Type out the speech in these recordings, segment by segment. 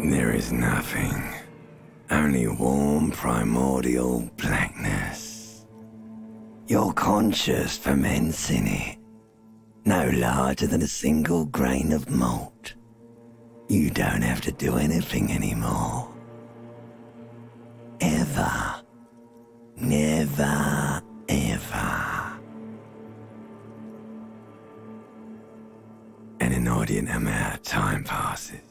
There is nothing, only warm primordial blackness. You're conscious ferments in it, no larger than a single grain of malt. You don't have to do anything anymore. Ever. Never, ever. An inordinate amount of time passes.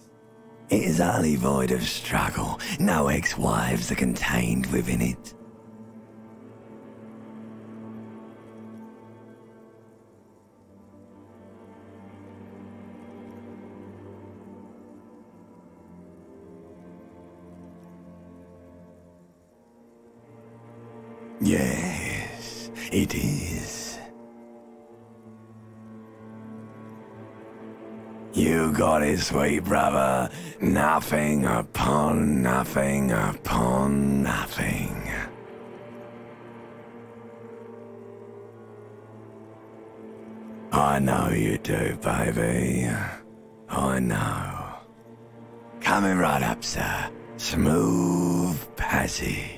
It is utterly void of struggle. No ex-wives are contained within it. Yes, it is. You got it, sweet brother. Nothing upon nothing upon nothing. I know you do, baby. I know. Coming right up, sir. Smooth passage.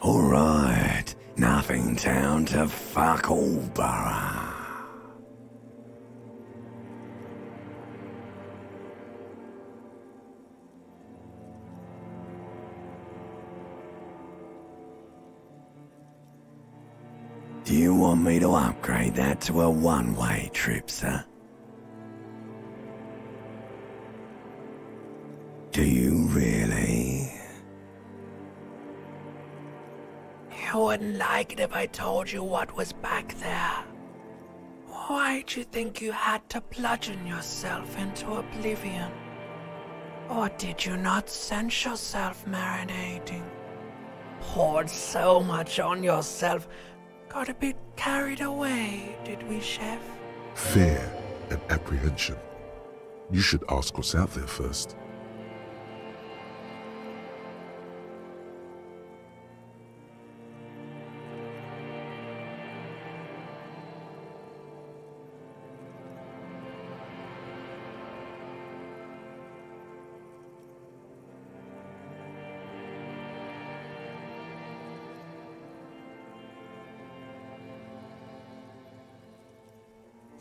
Alright, nothing town to fuck all borough. Do you want me to upgrade that to a one-way trip, sir? Do you really? You wouldn't like it if I told you what was back there. Why'd you think you had to bludgeon yourself into oblivion? Or did you not sense yourself marinating? Poured so much on yourself, got a bit carried away, did we, Chef? Fear and apprehension. You should ask what's out there first.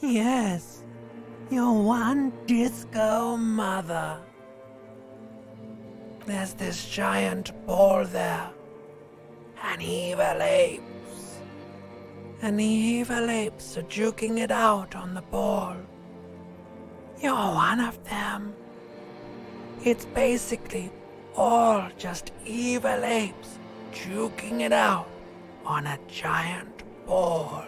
Yes, your one disco mother. There's this giant ball there. And evil apes. And the evil apes are juking it out on the ball. You're one of them. It's basically all just evil apes juking it out on a giant ball.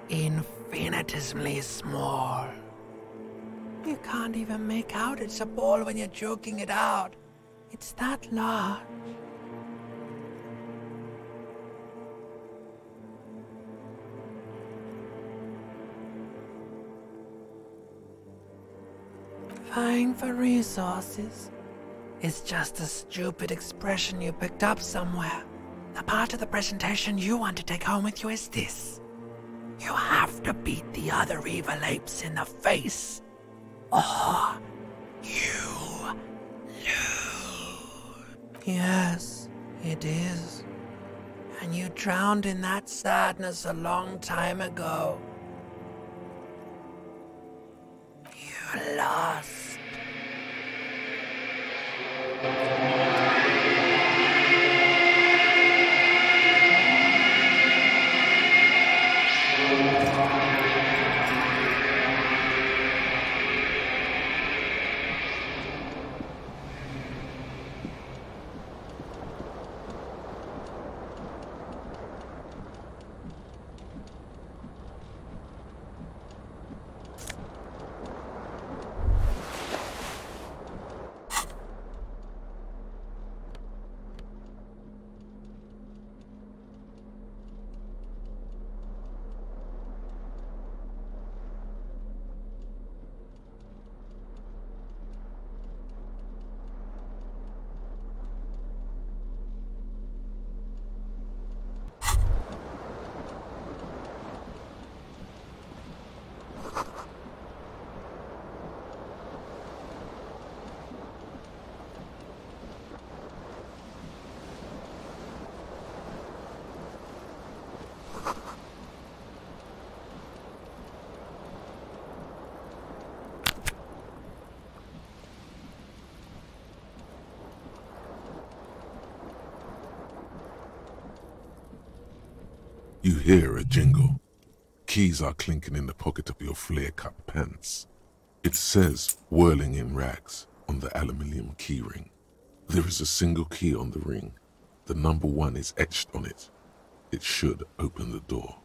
Infinitesimally small. You can't even make out it's a ball when you're joking it out. It's that large. Vying for resources is just a stupid expression you picked up somewhere. The part of the presentation you want to take home with you is this. You have to beat the other evil apes in the face, or you lose. Yes, it is. And you drowned in that sadness a long time ago. You lost. You hear a jingle. Keys are clinking in the pocket of your flare-cut pants. It says, whirling in rags, on the aluminium key ring. There is a single key on the ring. The number 1 is etched on it. It should open the door.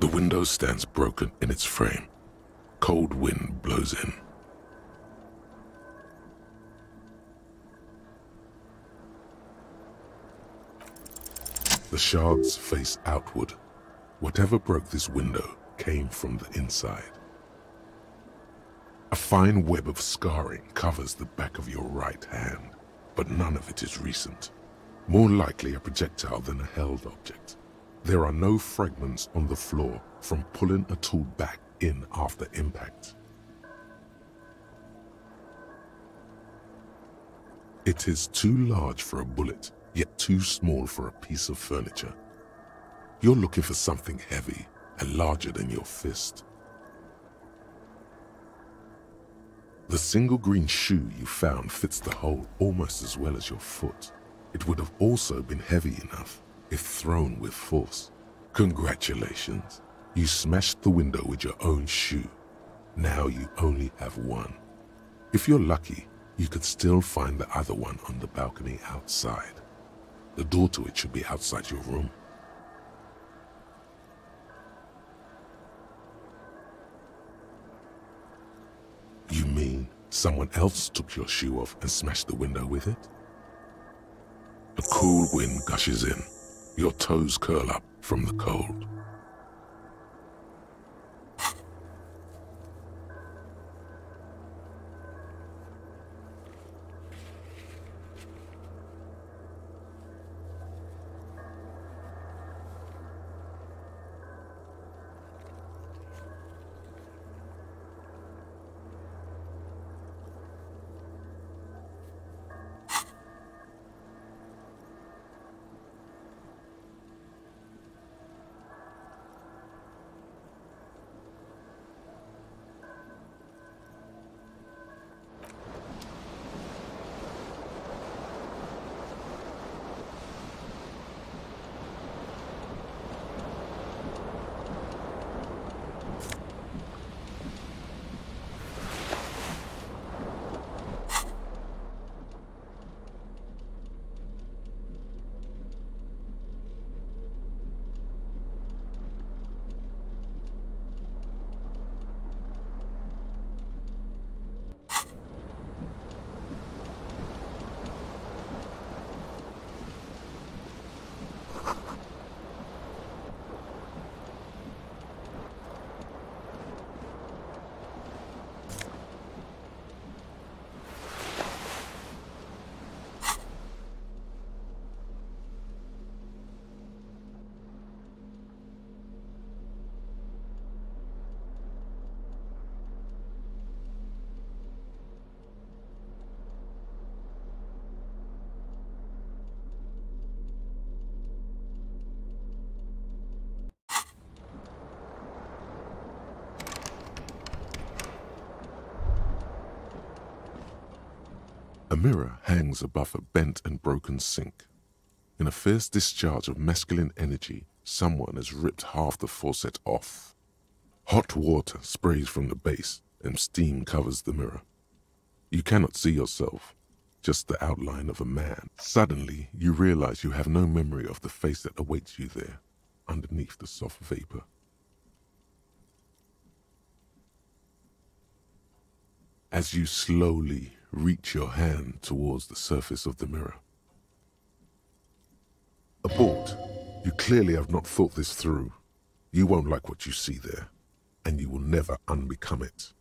The window stands broken in its frame. Cold wind blows in. The shards face outward. Whatever broke this window came from the inside. A fine web of scarring covers the back of your right hand, but none of it is recent. More likely a projectile than a held object. There are no fragments on the floor from pulling a tool back in after impact. It is too large for a bullet, yet too small for a piece of furniture. You're looking for something heavy and larger than your fist. The single green shoe you found fits the hole almost as well as your foot. It would have also been heavy enough if thrown with force. Congratulations, you smashed the window with your own shoe. Now you only have one. If you're lucky, you could still find the other one on the balcony outside. The door to it should be outside your room. You mean someone else took your shoe off and smashed the window with it? A cool wind gushes in. Your toes curl up from the cold. A mirror hangs above a bent and broken sink. In a fierce discharge of masculine energy, someone has ripped half the faucet off. Hot water sprays from the base and steam covers the mirror. You cannot see yourself, just the outline of a man. Suddenly, you realize you have no memory of the face that awaits you there, underneath the soft vapor. As you slowly reach your hand towards the surface of the mirror. Abort. You clearly have not thought this through. You won't like what you see there, and you will never unbecome it.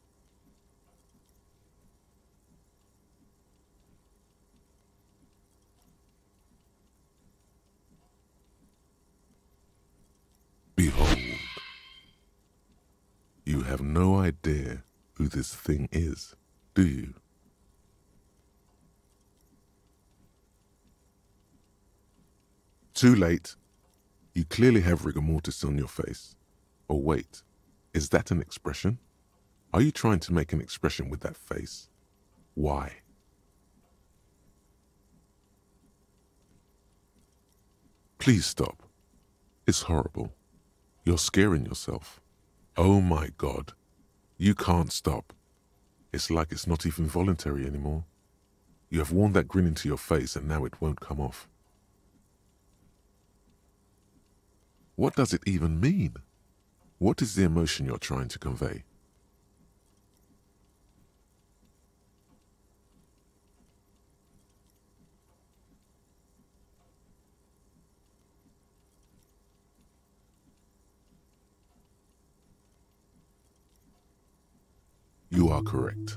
Behold. You have no idea who this thing is, do you? Too late. You clearly have rigor mortis on your face. Or wait, is that an expression? Are you trying to make an expression with that face? Why? Please stop. It's horrible. You're scaring yourself. Oh my God. You can't stop. It's like it's not even voluntary anymore. You have worn that grin into your face and now it won't come off. What does it even mean? What is the emotion you're trying to convey? You are correct.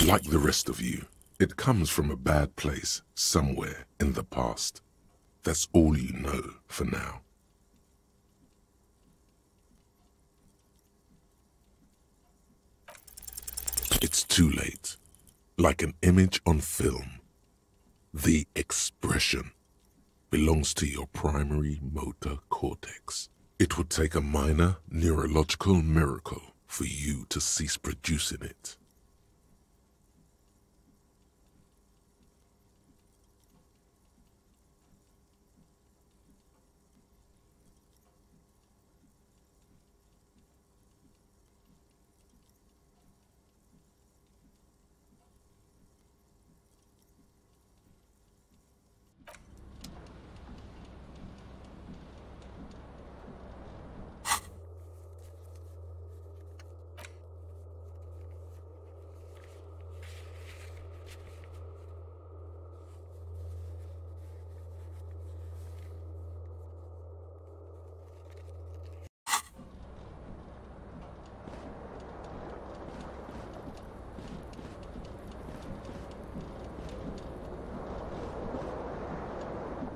Like the rest of you, it comes from a bad place somewhere in the past. That's all you know for now. It's too late. Like an image on film. The expression belongs to your primary motor cortex. It would take a minor neurological miracle for you to cease producing it.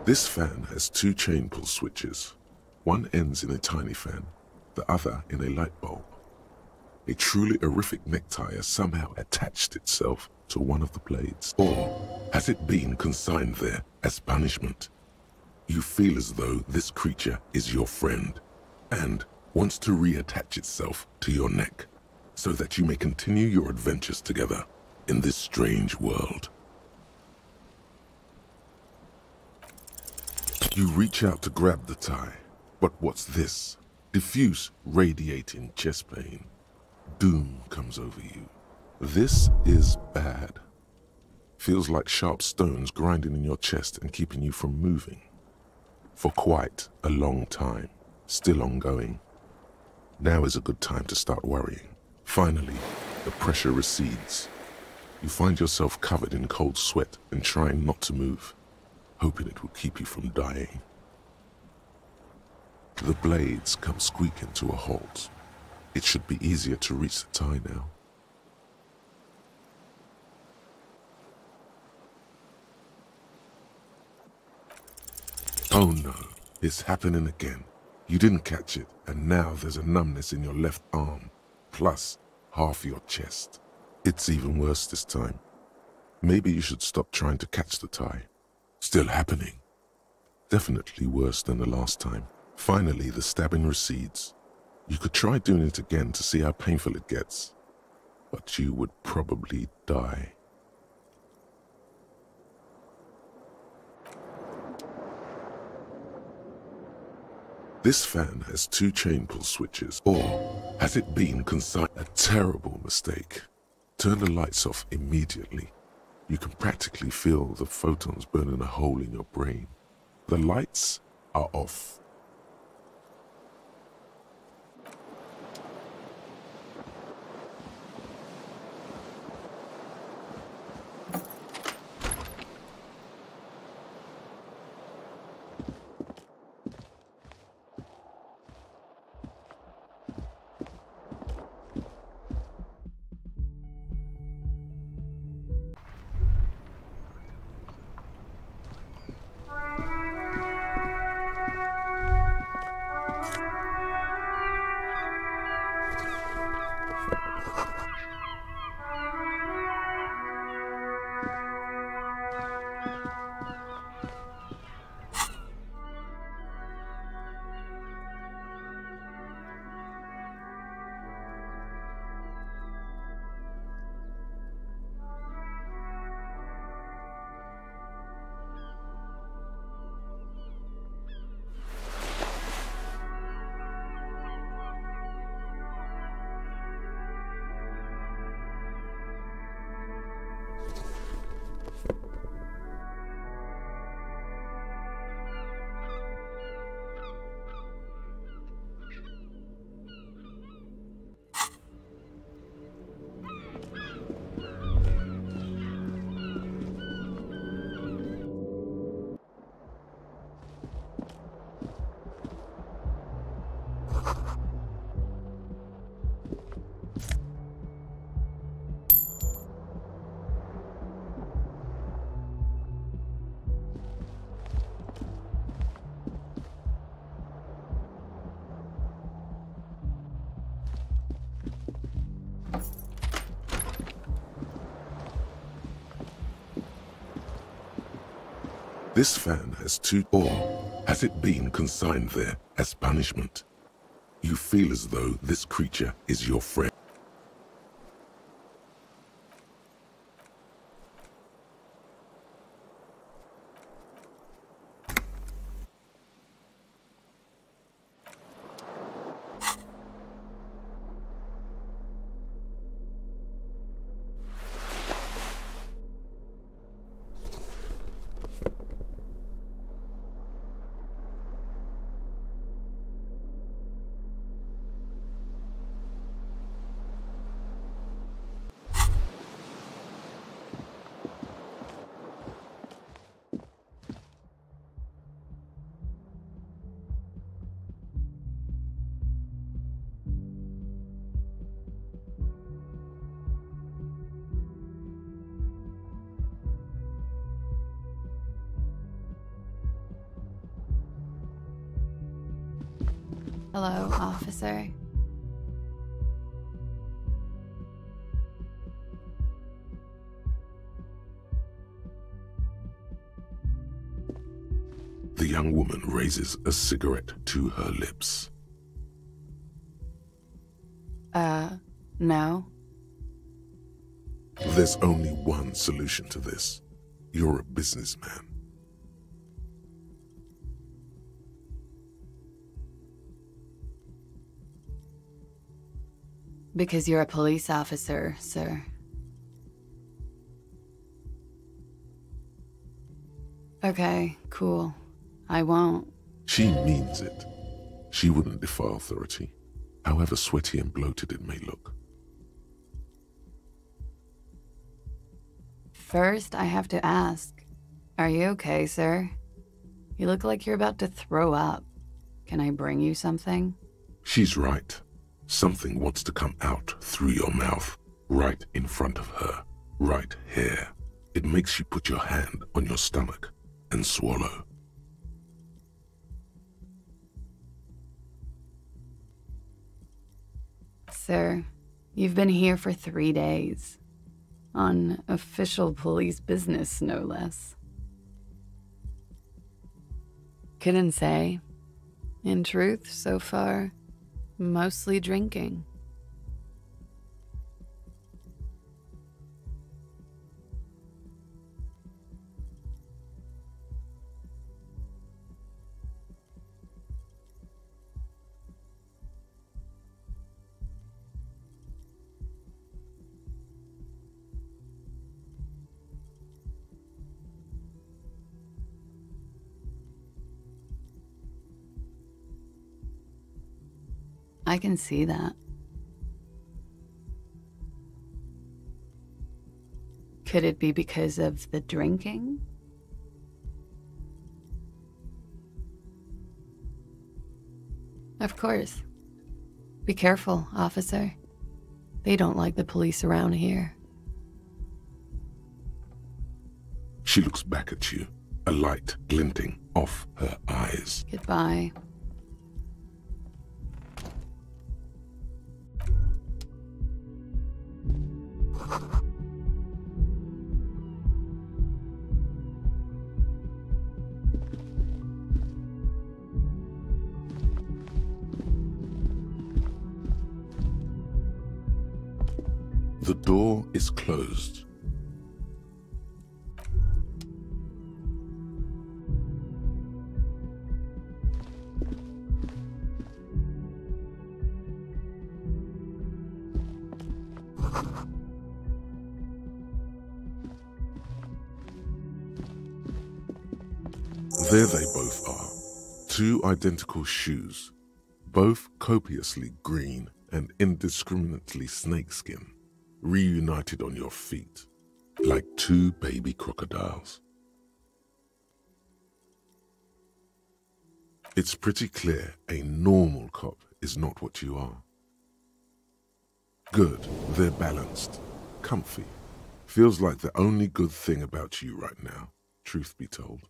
This fan has two chain pull switches. One ends in a tiny fan, the other in a light bulb. A truly horrific necktie has somehow attached itself to one of the blades. Or has it been consigned there as punishment? You feel as though this creature is your friend and wants to reattach itself to your neck so that you may continue your adventures together in this strange world. You reach out to grab the tie, but what's this? Diffuse, radiating chest pain. Doom comes over you. This is bad. Feels like sharp stones grinding in your chest and keeping you from moving. For quite a long time, still ongoing. Now is a good time to start worrying. Finally, the pressure recedes. You find yourself covered in cold sweat and trying not to move, hoping it will keep you from dying. The blades come squeaking to a halt. It should be easier to reach the tie now. Oh no, it's happening again. You didn't catch it, and now there's a numbness in your left arm, plus half your chest. It's even worse this time. Maybe you should stop trying to catch the tie. Still happening. Definitely worse than the last time. Finally, the stabbing recedes. You could try doing it again to see how painful it gets, but you would probably die. This fan has two chain pull switches, or has it been consigned? A terrible mistake. Turn the lights off immediately. You can practically feel the photons burning a hole in your brain. The lights are off. This fan has two, or has it been consigned there as punishment? You feel as though this creature is your friend. Hello, officer. The young woman raises a cigarette to her lips. No. There's only one solution to this. You're a businessman. Because you're a police officer, sir. Okay, cool. I won't. She means it. She wouldn't defy authority, however sweaty and bloated it may look. First, I have to ask, are you okay, sir? You look like you're about to throw up. Can I bring you something? She's right. Something wants to come out through your mouth, right in front of her, right here. It makes you put your hand on your stomach and swallow. Sir, you've been here for 3 days. On official police business, no less. Couldn't say. In truth, so far, mostly drinking. I can see that. Could it be because of the drinking? Of course. Be careful, officer. They don't like the police around here. She looks back at you, a light glinting off her eyes. Goodbye. The door is closed. There they both are. Two identical shoes, both copiously green and indiscriminately snakeskin, reunited on your feet, like two baby crocodiles. It's pretty clear a normal cop is not what you are. Good, they're balanced, comfy. Feels like the only good thing about you right now, truth be told.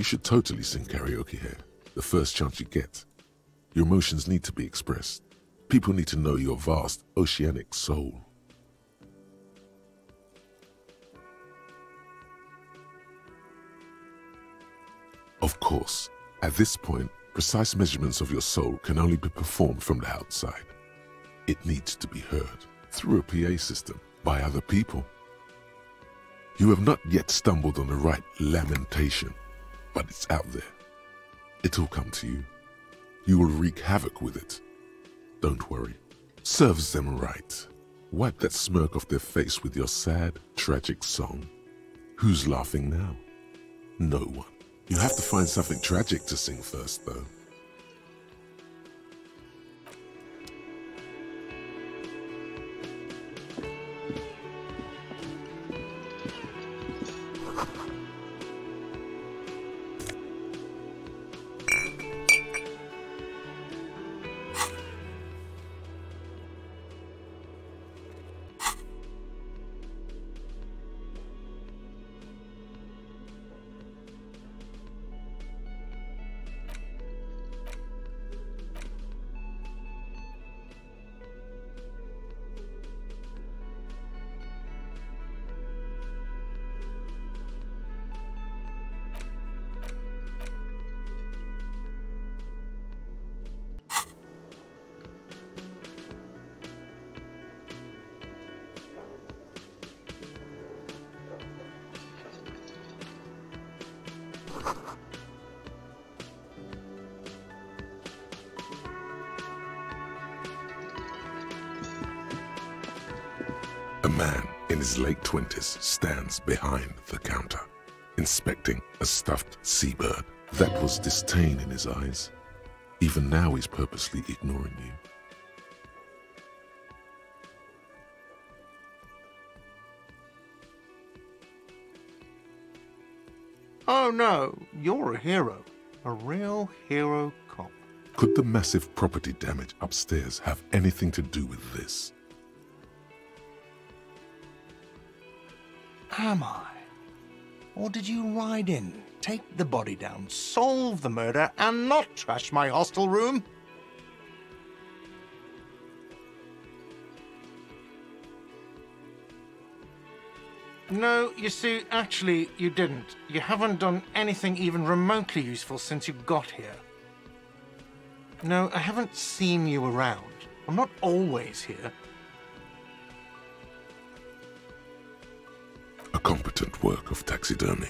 should totally sing karaoke here, the first chance you get. Your emotions need to be expressed. People need to know your vast, oceanic soul. Of course, at this point, precise measurements of your soul can only be performed from the outside. It needs to be heard through a PA system by other people. You have not yet stumbled on the right lamentation, but it's out there. It'll come to you. You will wreak havoc with it. Don't worry. Serves them right. Wipe that smirk off their face with your sad, tragic song. Who's laughing now? No one. You have to find something tragic to sing first, though. A man in his late 20s stands behind the counter, inspecting a stuffed seabird. That was disdain in his eyes. Even now he's purposely ignoring you. Oh no, you're a hero. A real hero cop. Could the massive property damage upstairs have anything to do with this? Am I? Or did you ride in, take the body down, solve the murder, and not trash my hostel room? No, you see, actually, you didn't. You haven't done anything even remotely useful since you got here. No, I haven't seen you around. I'm not always here. A competent work of taxidermy.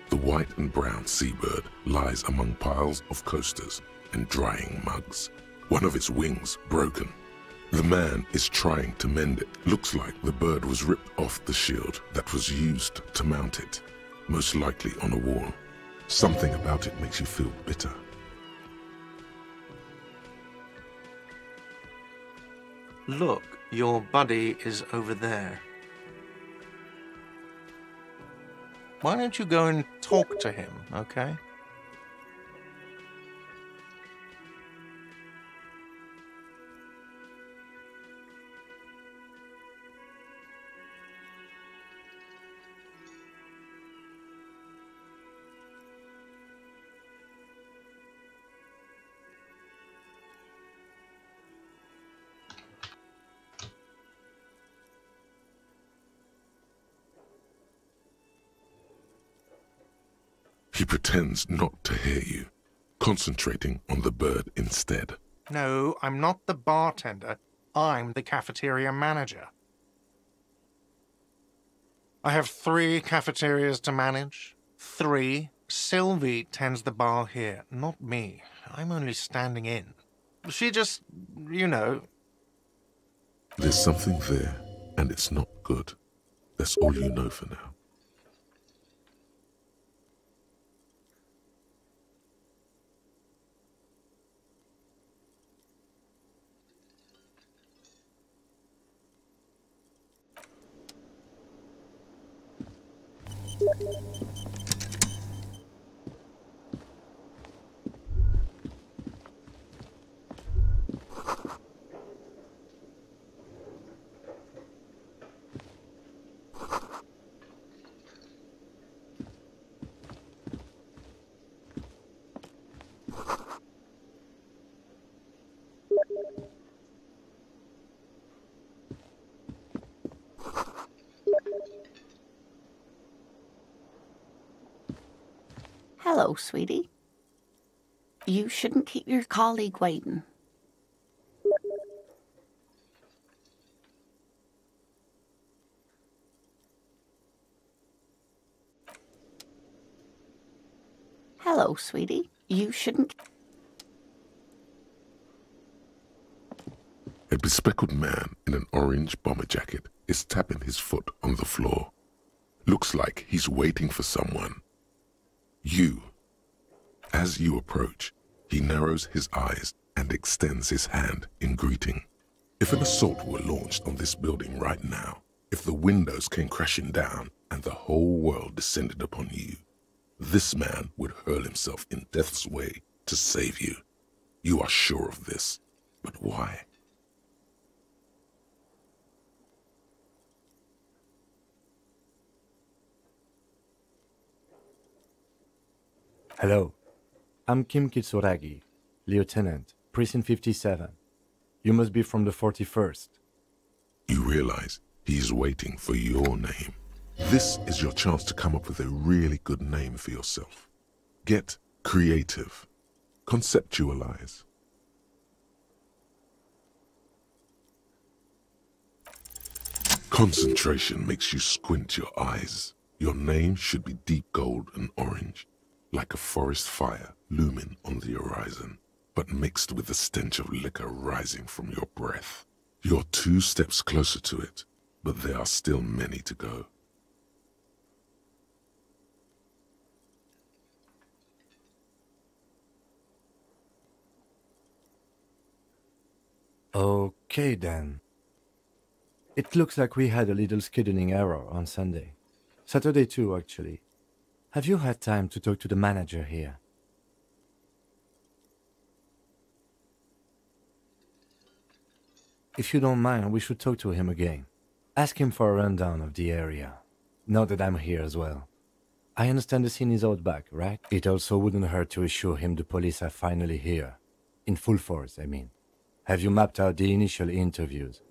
The white and brown seabird lies among piles of coasters and drying mugs. One of its wings broken. The man is trying to mend it. Looks like the bird was ripped off the shield that was used to mount it, most likely on a wall. Something about it makes you feel bitter. Look, your buddy is over there. Why don't you go and talk to him, okay? He pretends not to hear you, concentrating on the bird instead. No, I'm not the bartender. I'm the cafeteria manager. I have 3 cafeterias to manage. 3. Sylvie tends the bar here, not me. I'm only standing in. She just, you know... There's something there, and it's not good. That's all you know for now. Hello, sweetie. You shouldn't keep your colleague waiting. Hello, sweetie. You shouldn't... A bespectacled man in an orange bomber jacket is tapping his foot on the floor. Looks like he's waiting for someone. You. As you approach, he narrows his eyes and extends his hand in greeting. If an assault were launched on this building right now, if the windows came crashing down and the whole world descended upon you, this man would hurl himself in death's way to save you. You are sure of this, but why? Hello, I'm Kim Kitsuragi, Lieutenant, Precinct 57. You must be from the 41st. You realize he is waiting for your name. This is your chance to come up with a really good name for yourself. Get creative. Conceptualize. Concentration makes you squint your eyes. Your name should be deep gold and orange, like a forest fire looming on the horizon, but mixed with the stench of liquor rising from your breath. You're 2 steps closer to it, but there are still many to go. Okay then. It looks like we had a little scheduling error on Sunday. Saturday too, actually. Have you had time to talk to the manager here? If you don't mind, we should talk to him again. Ask him for a rundown of the area, now that I'm here as well. I understand the scene is out back, right? It also wouldn't hurt to assure him the police are finally here. In full force, I mean. Have you mapped out the initial interviews?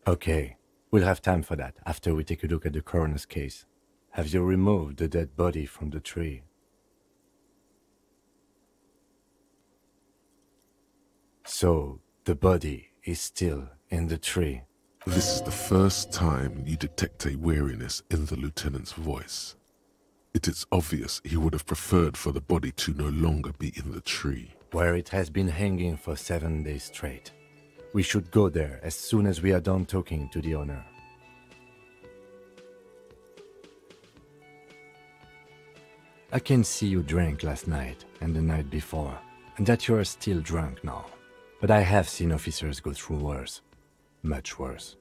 Okay, we'll have time for that after we take a look at the coroner's case. Have you removed the dead body from the tree? So, the body is still in the tree. This is the first time you detect a weariness in the lieutenant's voice. It is obvious he would have preferred for the body to no longer be in the tree. Where it has been hanging for 7 days straight. We should go there as soon as we are done talking to the owner. I can see you drank last night and the night before, and that you are still drunk now. But I have seen officers go through worse. Much worse.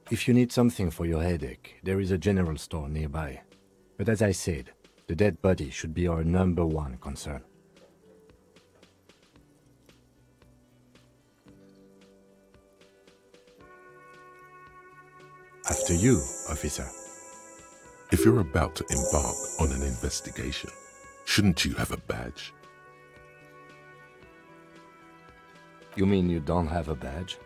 If you need something for your headache, there is a general store nearby. But as I said, the dead body should be our #1 concern. After you, officer. If you're about to embark on an investigation, shouldn't you have a badge? You mean you don't have a badge?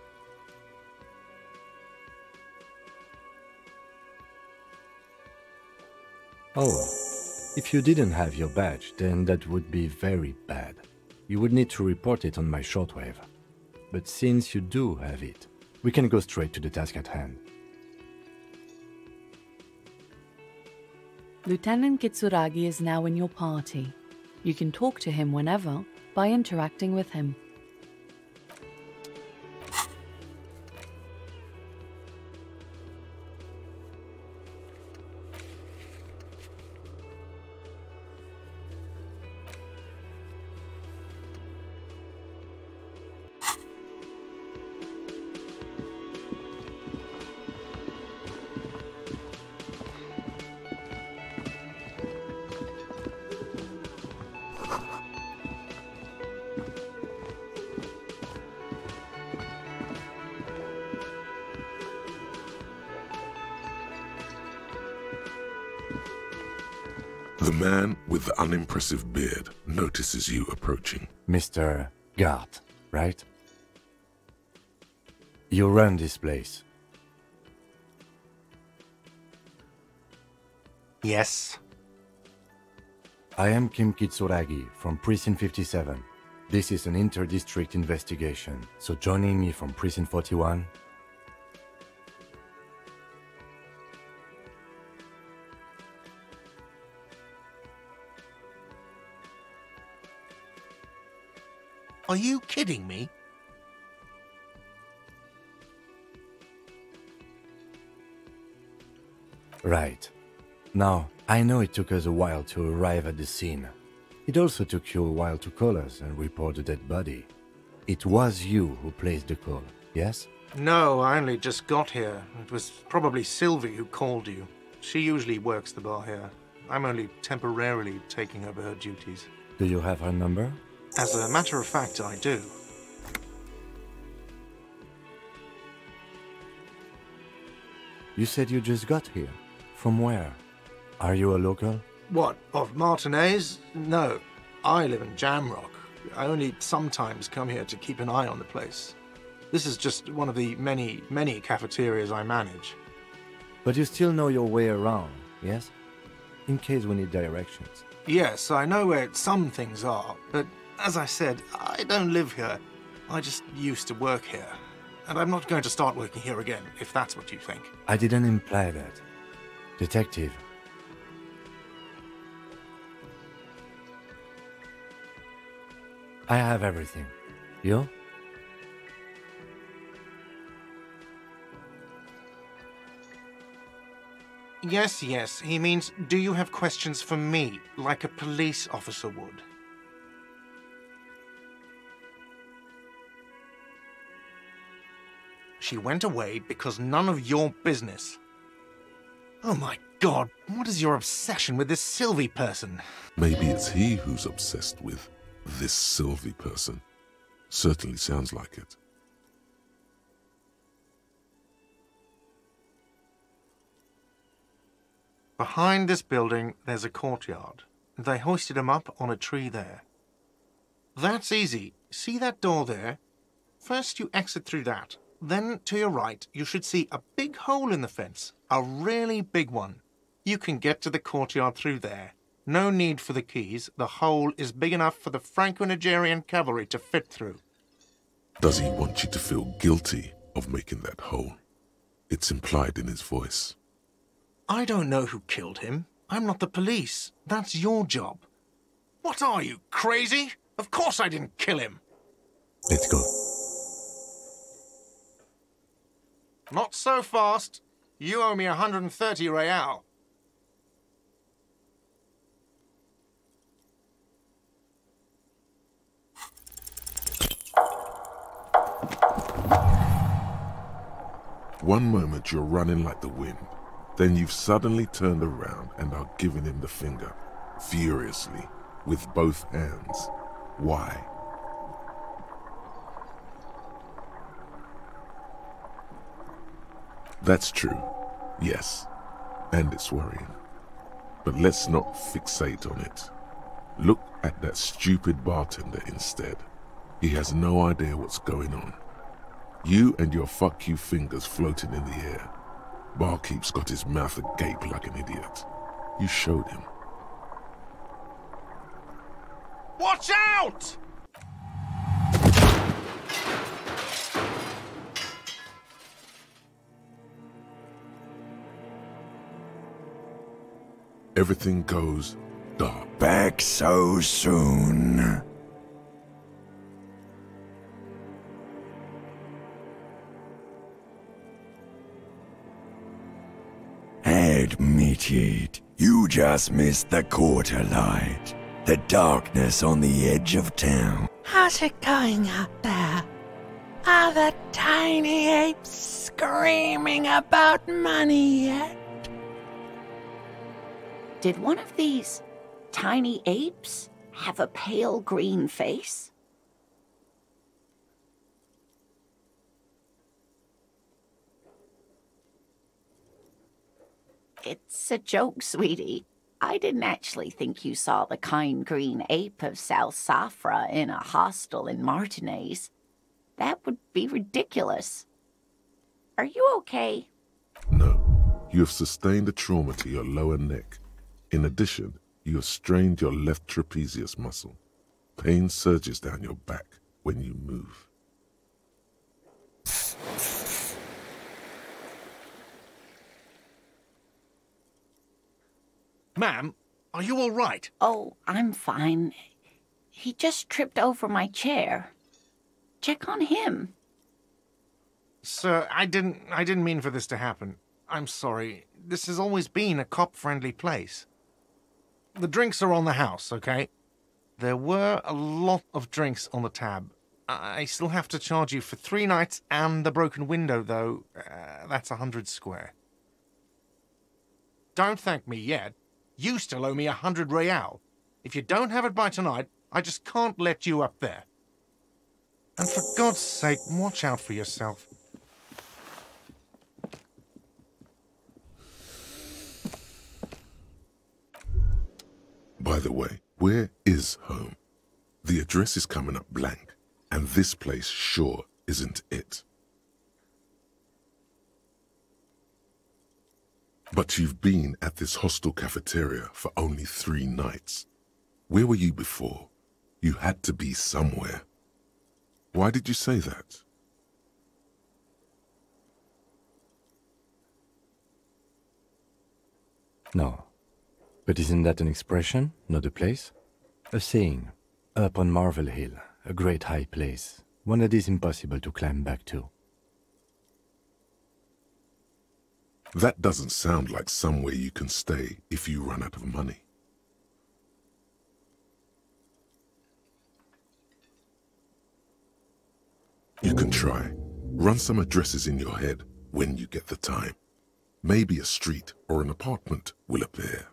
Oh, if you didn't have your badge, then that would be very bad. You would need to report it on my shortwave. But since you do have it, we can go straight to the task at hand. Lieutenant Kitsuragi is now in your party. You can talk to him whenever by interacting with him. The man with the unimpressive beard notices you approaching. Mr. Garte, right? You run this place. Yes. I am Kim Kitsuragi from Precinct 57. This is an inter-district investigation, so joining me from Precinct 41... Are you kidding me? Right. Now, I know it took us a while to arrive at the scene. It also took you a while to call us and report the dead body. It was you who placed the call, yes? No, I only just got here. It was probably Sylvie who called you. She usually works the bar here. I'm only temporarily taking over her duties. Do you have her number? As a matter of fact, I do. You said you just got here. From where? Are you a local? What, of Martinez? No, I live in Jamrock. I only sometimes come here to keep an eye on the place. This is just one of the many, many cafeterias I manage. But you still know your way around, yes? In case we need directions. Yes, I know where some things are, but as I said, I don't live here. I just used to work here. And I'm not going to start working here again, if that's what you think. I didn't imply that. Detective. I have everything. You? Yes, yes. He means, do you have questions for me, like a police officer would? She went away because none of your business. Oh my God, what is your obsession with this Sylvie person? Maybe it's he who's obsessed with this Sylvie person. Certainly sounds like it. Behind this building, there's a courtyard. They hoisted him up on a tree there. That's easy. See that door there? First you exit through that. Then, to your right, you should see a big hole in the fence. A really big one. You can get to the courtyard through there. No need for the keys. The hole is big enough for the Franco-Nigerian cavalry to fit through. Does he want you to feel guilty of making that hole? It's implied in his voice. I don't know who killed him. I'm not the police. That's your job. What are you, crazy? Of course I didn't kill him. Let's go. Not so fast. You owe me 130 real. One moment you're running like the wind. Then you've suddenly turned around and are giving him the finger, furiously, with both hands. Why? That's true, yes, and it's worrying. But let's not fixate on it. Look at that stupid bartender instead. He has no idea what's going on. You and your fuck you fingers floating in the air. Barkeep's got his mouth agape like an idiot. You showed him. Watch out! Everything goes dark. Back so soon. Admit it, you just missed the quarter light. The darkness on the edge of town. How's it going out there? Are the tiny apes screaming about money yet? Did one of these tiny apes have a pale green face? It's a joke, sweetie. I didn't actually think you saw the kind green ape of South Safra in a hostel in Martinez. That would be ridiculous. Are you okay? No, you have sustained a trauma to your lower neck. In addition, You have strained your left trapezius muscle. Pain surges down your back when you move. Ma'am, are you all right? Oh, I'm fine. He just tripped over my chair. Check on him. Sir, I didn't mean for this to happen. I'm sorry. This has always been a cop-friendly place. The drinks are on the house, okay? There were a lot of drinks on the tab. I still have to charge you for 3 nights and the broken window, though. That's 100 square. Don't thank me yet. You still owe me 100 real. If you don't have it by tonight, I just can't let you up there. And for God's sake, watch out for yourself. By the way, where is home? The address is coming up blank, and this place sure isn't it. But you've been at this hostel cafeteria for only 3 nights. Where were you before? You had to be somewhere. Why did you say that? No. But isn't that an expression, not a place? A saying. Up on Marvel Hill, a great high place, one that is impossible to climb back to. That doesn't sound like somewhere you can stay if you run out of money. You can try. Run some addresses in your head when you get the time. Maybe a street or an apartment will appear.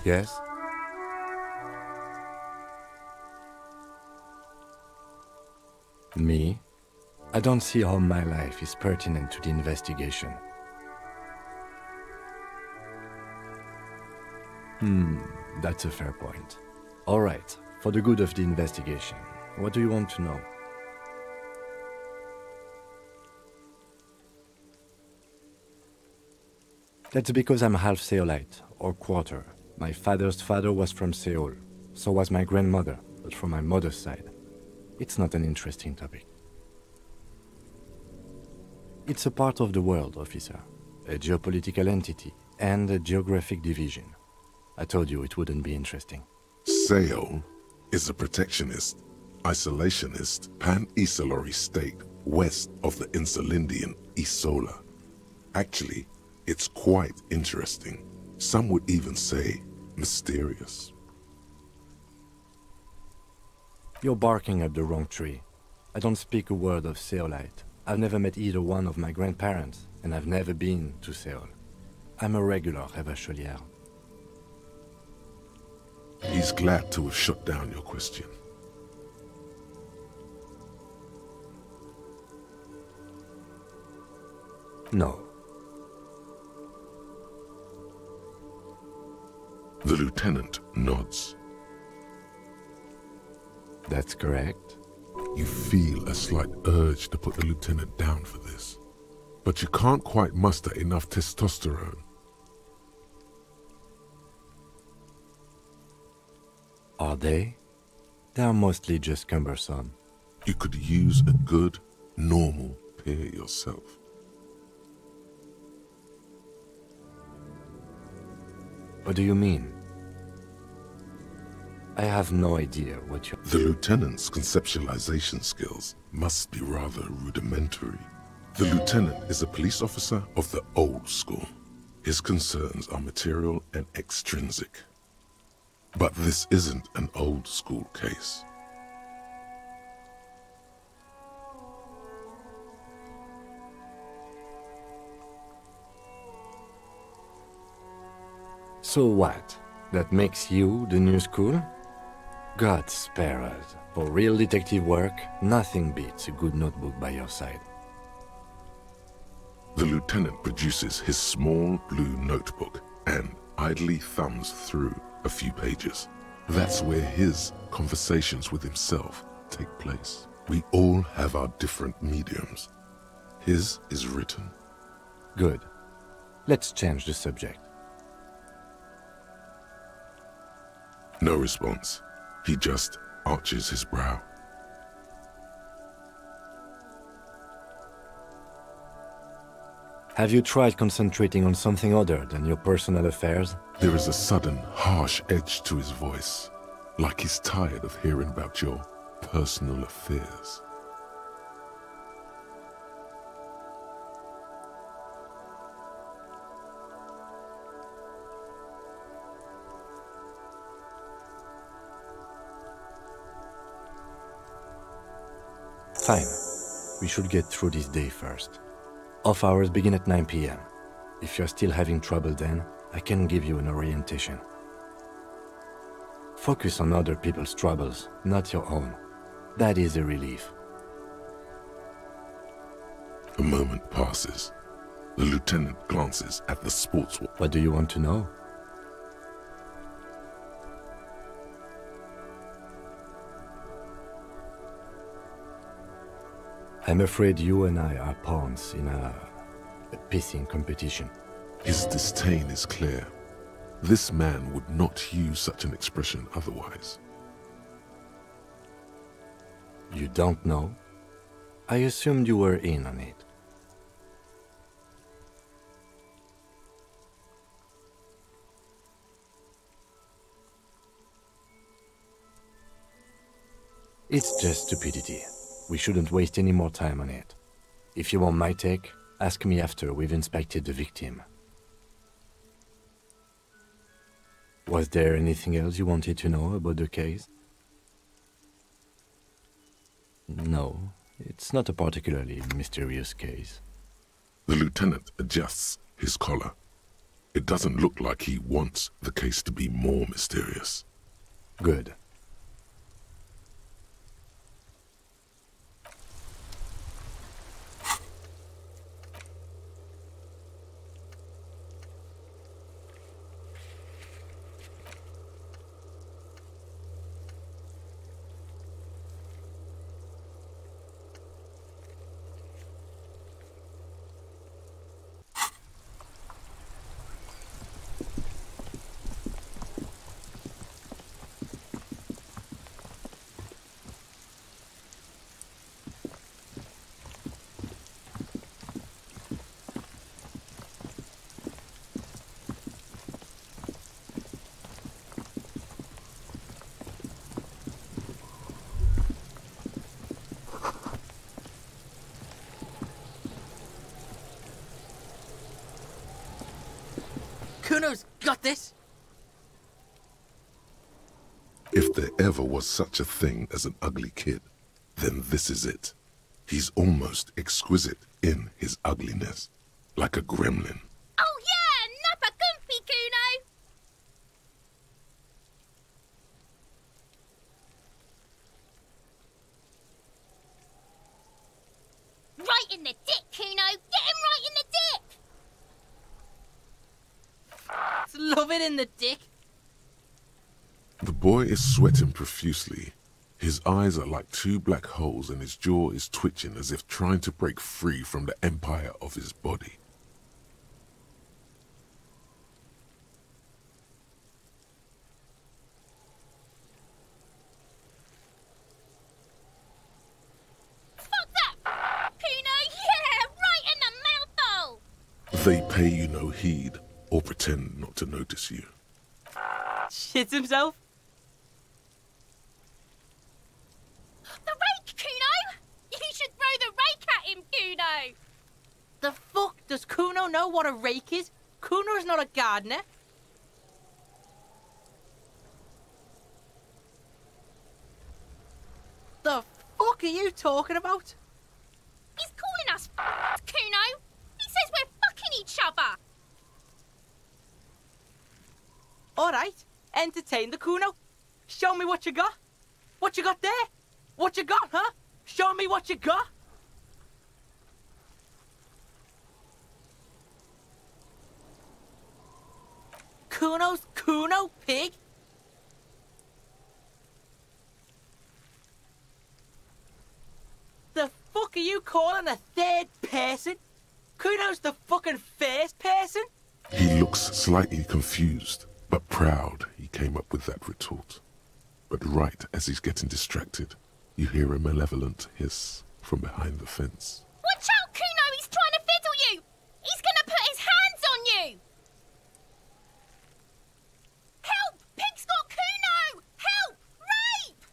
Yes? Me? I don't see how my life is pertinent to the investigation. That's a fair point. All right, for the good of the investigation, what do you want to know? That's because I'm half Seolite, or quarter. My father's father was from Seoul. So was my grandmother, but from my mother's side. It's not an interesting topic. It's a part of the world, officer. A geopolitical entity and a geographic division. I told you it wouldn't be interesting. Seoul is a protectionist, isolationist, pan-Isolari state west of the Insulindian Isola. Actually, it's quite interesting. Some would even say mysterious. You're barking up the wrong tree. I don't speak a word of Seolite. I've never met either one of my grandparents, and I've never been to Seoul. I'm a regular Rêvacholière. He's glad to have shut down your question. No. The lieutenant nods. That's correct. You feel a slight urge to put the lieutenant down for this, but you can't quite muster enough testosterone. Are they? They are mostly just cumbersome. You could use a good, normal peer yourself. What do you mean? I have no idea what you're... The lieutenant's conceptualization skills must be rather rudimentary. The lieutenant is a police officer of the old school. His concerns are material and extrinsic. But this isn't an old school case. So what? That makes you the new school? God spare us. For real detective work, nothing beats a good notebook by your side. The lieutenant produces his small blue notebook and idly thumbs through a few pages. That's where his conversations with himself take place. We all have our different mediums. His is written. Good. Let's change the subject. No response. He just arches his brow. Have you tried concentrating on something other than your personal affairs? There is a sudden, harsh edge to his voice, like he's tired of hearing about your personal affairs. Fine. We should get through this day first. Off hours begin at 9 p.m. If you're still having trouble then, I can give you an orientation. Focus on other people's troubles, not your own. That is a relief. A moment passes. The lieutenant glances at the sports watch. What do you want to know? I'm afraid you and I are pawns in a pissing competition. His disdain is clear. This man would not use such an expression otherwise. You don't know? I assumed you were in on it. It's just stupidity. We shouldn't waste any more time on it. If you want my take, ask me after we've inspected the victim. Was there anything else you wanted to know about the case? No, it's not a particularly mysterious case. The lieutenant adjusts his collar. It doesn't look like he wants the case to be more mysterious. Good. Cuno's got this! If there ever was such a thing as an ugly kid, then this is it. He's almost exquisite in his ugliness, like a gremlin. Oh yeah, nappa gumpy, Cuno! Right in the dick, Cuno! Get him right in the dick! It's loving in the dick. The boy is sweating profusely. His eyes are like two black holes and his jaw is twitching as if trying to break free from the empire of his body. Fuck that! Cuno, yeah! Right in the mouthhole! They pay you no heed or pretend not to notice you. Shits himself. The rake, Cuno! You should throw the rake at him, Cuno! The fuck? Does Cuno know what a rake is? Cuno's not a gardener. The fuck are you talking about? He's calling us Cuno! He says we're fucking each other! Alright, entertain the Cuno. Show me what you got. What you got there? What you got, huh? Show me what you got. Cuno's Cuno, pig? The fuck are you calling a third person? Cuno's the fucking first person? He looks slightly confused, but proud he came up with that retort. But right as he's getting distracted, you hear a malevolent hiss from behind the fence. Watch out, Cuno! He's trying to fiddle you! He's gonna put his hands on you! Help! Pig's got Cuno! Help! Rape!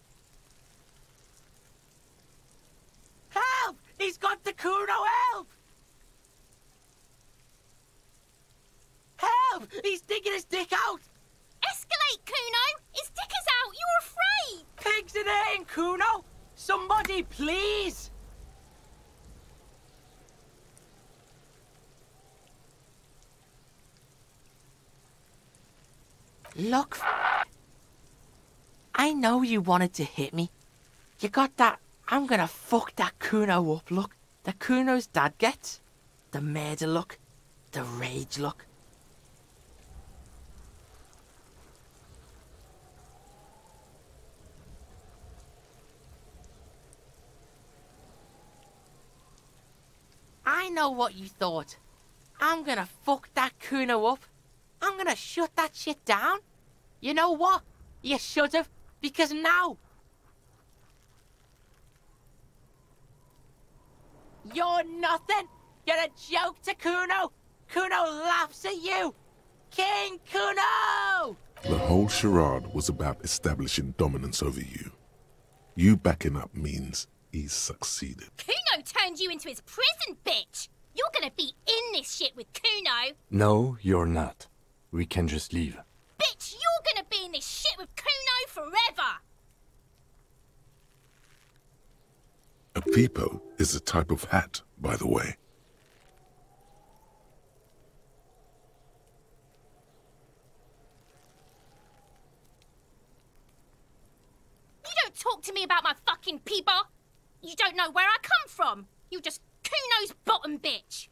Help! He's got the Cuno, help! Help! He's digging his dick out! Escalate, Cuno! His dick is out! You're afraid! Pigs in aim, Cuno! Somebody, please! Look, I know you wanted to hit me. You got that, I'm gonna fuck that Cuno up look that Cuno's dad gets. The murder look, the rage look. I know what you thought. I'm gonna fuck that Cuno up. I'm gonna shut that shit down. You know what? You should have, because now... You're nothing. You're a joke to Cuno. Cuno laughs at you. King Cuno! The whole charade was about establishing dominance over you. You backing up means he's succeeded. Cuno turned you into his prison, bitch! You're gonna be in this shit with Cuno! No, you're not. We can just leave. Bitch, you're gonna be in this shit with Cuno forever! A peepo is a type of hat, by the way. You don't know where I come from. You just Cuno's bottom bitch.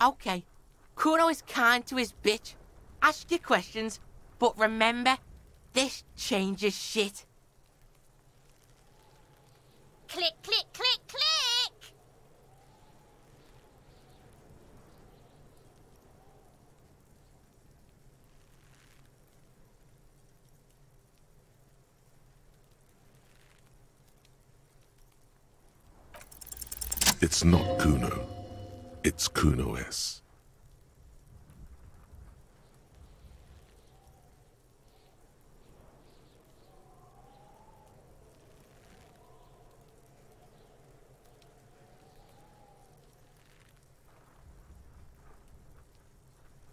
Okay, Cuno is kind to his bitch. Ask your questions, but remember, this changes shit. Click, click, click, click. It's not Cuno. It's Cunoesse.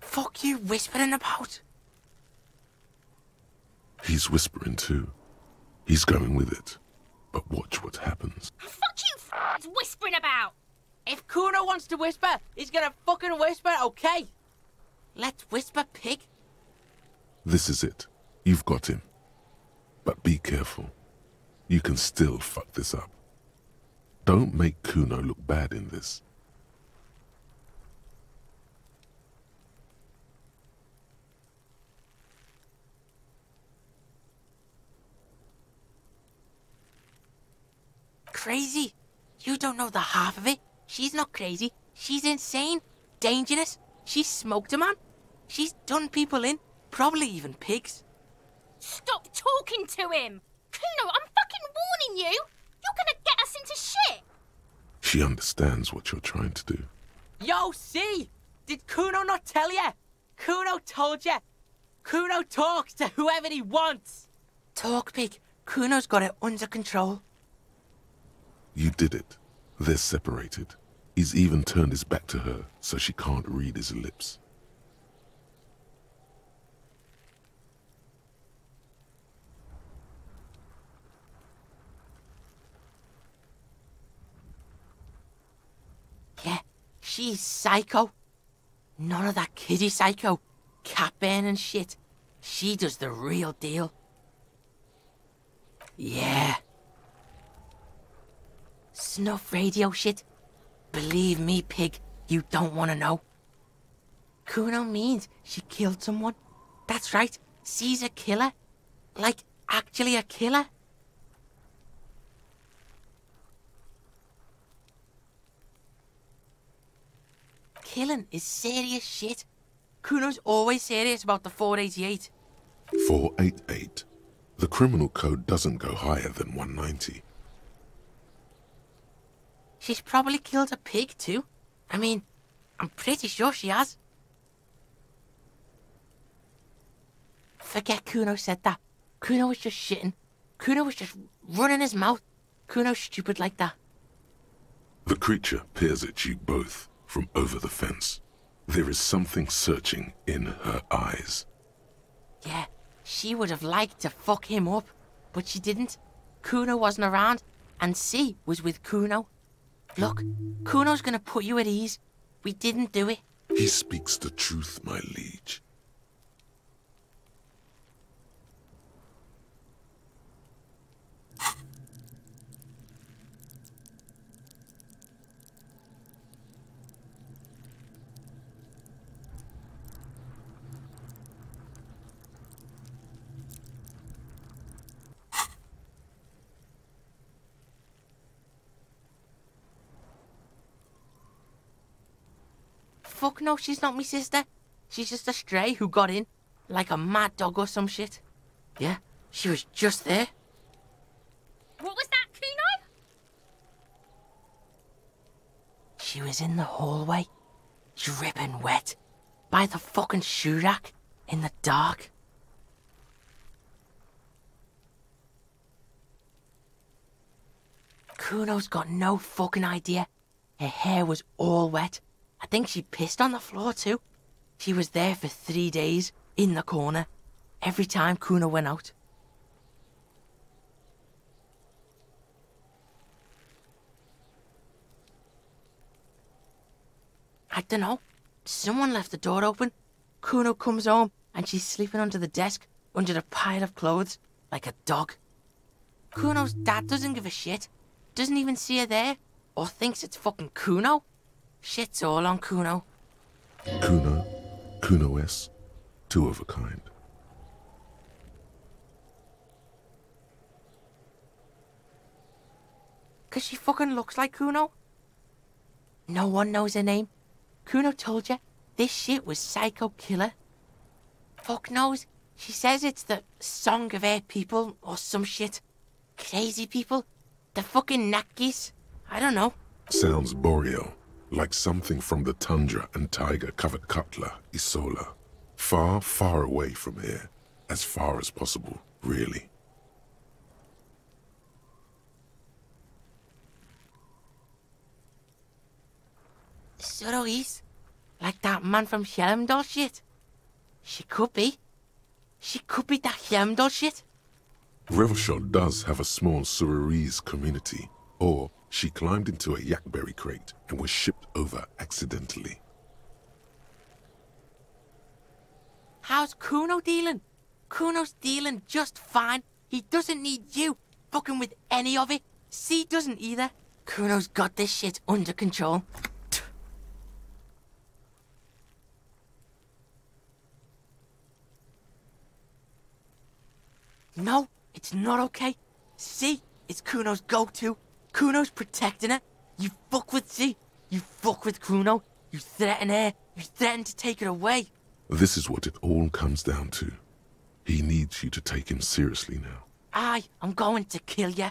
Fuck you whispering about? He's whispering too. He's going with it. But watch what happens. Fuck you whispering about. If Cuno wants to whisper, he's gonna fucking whisper, okay? Let's whisper, pig. This is it. You've got him. But be careful. You can still fuck this up. Don't make Cuno look bad in this. Crazy? You don't know the half of it. She's not crazy. She's insane. Dangerous. She's smoked a man. She's done people in. Probably even pigs. Stop talking to him. Cuno, I'm fucking warning you. You're gonna get us into shit. She understands what you're trying to do. Yo, see? Did Cuno not tell you? Cuno told you. Cuno talks to whoever he wants. Talk, pig. Cuno's got it under control. You did it. They're separated. He's even turned his back to her, so she can't read his lips. Yeah, she's psycho. None of that kiddie psycho. Cat burning shit. She does the real deal. Yeah. Snuff radio shit. Believe me, pig, you don't want to know. Cuno means she killed someone. That's right, she's a killer. Like, actually a killer. Killing is serious shit. Cuno's always serious about the 488. 488. The criminal code doesn't go higher than 190. She's probably killed a pig too. I mean, I'm pretty sure she has. Forget Cuno said that. Cuno was just shitting. Cuno was just running his mouth. Cuno's stupid like that. The creature peers at you both from over the fence. There is something searching in her eyes. Yeah, she would have liked to fuck him up, but she didn't. Cuno wasn't around, and C was with Cuno. Look, Cuno's gonna put you at ease. We didn't do it. He speaks the truth, my liege. Fuck no, she's not me sister. She's just a stray who got in, like a mad dog or some shit. Yeah, she was just there. What was that, Cuno? She was in the hallway, dripping wet, by the fucking shoe rack, in the dark. Cuno's got no fucking idea. Her hair was all wet. I think she pissed on the floor too. She was there for 3 days, in the corner, every time Cuno went out. I dunno. Someone left the door open. Cuno comes home and she's sleeping under the desk, under the pile of clothes, like a dog. Cuno's dad doesn't give a shit. Doesn't even see her there, or thinks it's fucking Cuno. Shit's all on Cuno. Cuno Cunoesse, two of a kind. 'Cause she fucking looks like Cuno. No one knows her name. Cuno told you this shit was Psycho Killer. Fuck knows. She says it's the song of her people or some shit. Crazy people. The fucking Nakis. I don't know. Sounds boreal, like something from the tundra and tiger-covered Cutler, Isola. Far, far away from here. As far as possible, really. So is. Like that man from Helmdall shit. She could be. She could be that Helmdall shit. Revelshot does have a small Suarese community, or she climbed into a yakberry crate and was shipped over accidentally. How's Cuno dealing? Cuno's dealing just fine. He doesn't need you fucking with any of it. C doesn't either. Cuno's got this shit under control. No, it's not okay. C is Cuno's go-to. Cuno's protecting her. You fuck with C. You fuck with Cuno. You threaten her. You threaten to take her away. This is what it all comes down to. He needs you to take him seriously now. I'm going to kill you.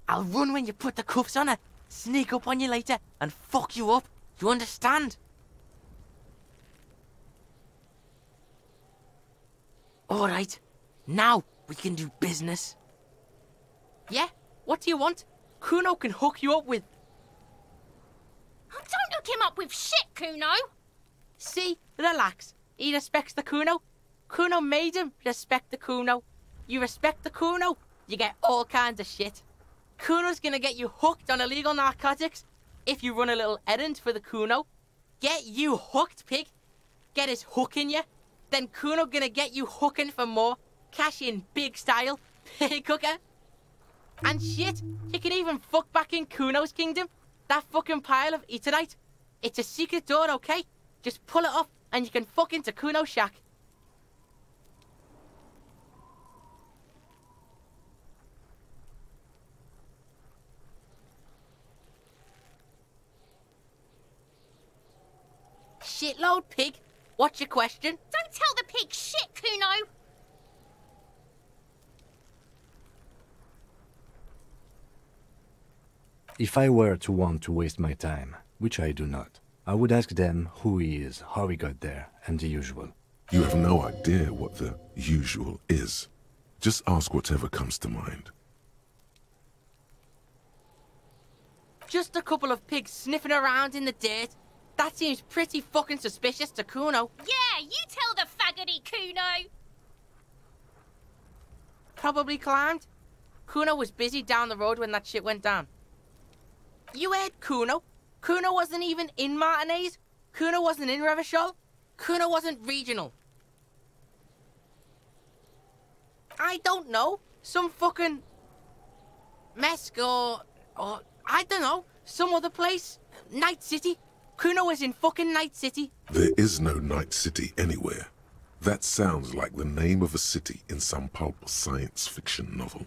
I'll run when you put the cuffs on her, sneak up on you later, and fuck you up. You understand? Alright, now we can do business. Yeah? What do you want? Cuno can hook you up with... Oh, don't hook him up with shit, Cuno. See? Relax. He respects the Cuno. Cuno made him respect the Cuno. You respect the Cuno, you get all kinds of shit. Cuno's gonna get you hooked on illegal narcotics if you run a little errand for the Cuno. Get you hooked, pig. Get his hook in you. Then Cuno gonna get you hooking for more. Cash in big style. Pig hooker. And shit, you can even fuck back in Cuno's kingdom. That fucking pile of Eternite. It's a secret door, okay? Just pull it up and you can fuck into Cuno's shack. Shitload, pig. What's your question? Don't tell the pig shit, Cuno. If I were to want to waste my time, which I do not, I would ask them who he is, how he got there, and the usual. You have no idea what the usual is. Just ask whatever comes to mind. Just a couple of pigs sniffing around in the dirt. That seems pretty fucking suspicious to Cuno. Yeah, you tell the faggoty, Cuno. Probably climbed. Cuno was busy down the road when that shit went down. You heard Cuno. Cuno wasn't even in Martinez. Cuno wasn't in Revachol. Cuno wasn't regional. I don't know. Some fucking... Mesk or I don't know. Some other place. Night City. Cuno was in fucking Night City. There is no Night City anywhere. That sounds like the name of a city in some pulp science fiction novel.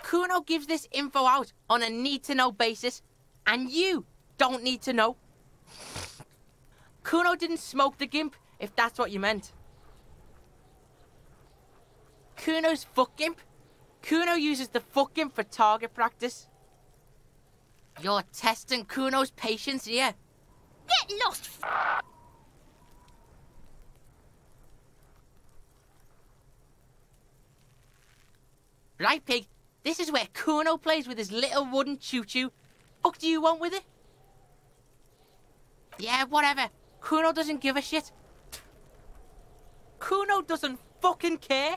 Cuno gives this info out on a need-to-know basis, and you don't need to know. Cuno didn't smoke the gimp, if that's what you meant. Cuno's fuck gimp? Cuno uses the fuck gimp for target practice. You're testing Cuno's patience here. Get lost, Right, pig? This is where Cuno plays with his little wooden choo-choo. Fuck do you want with it? Yeah, whatever. Cuno doesn't give a shit. Cuno doesn't fucking care.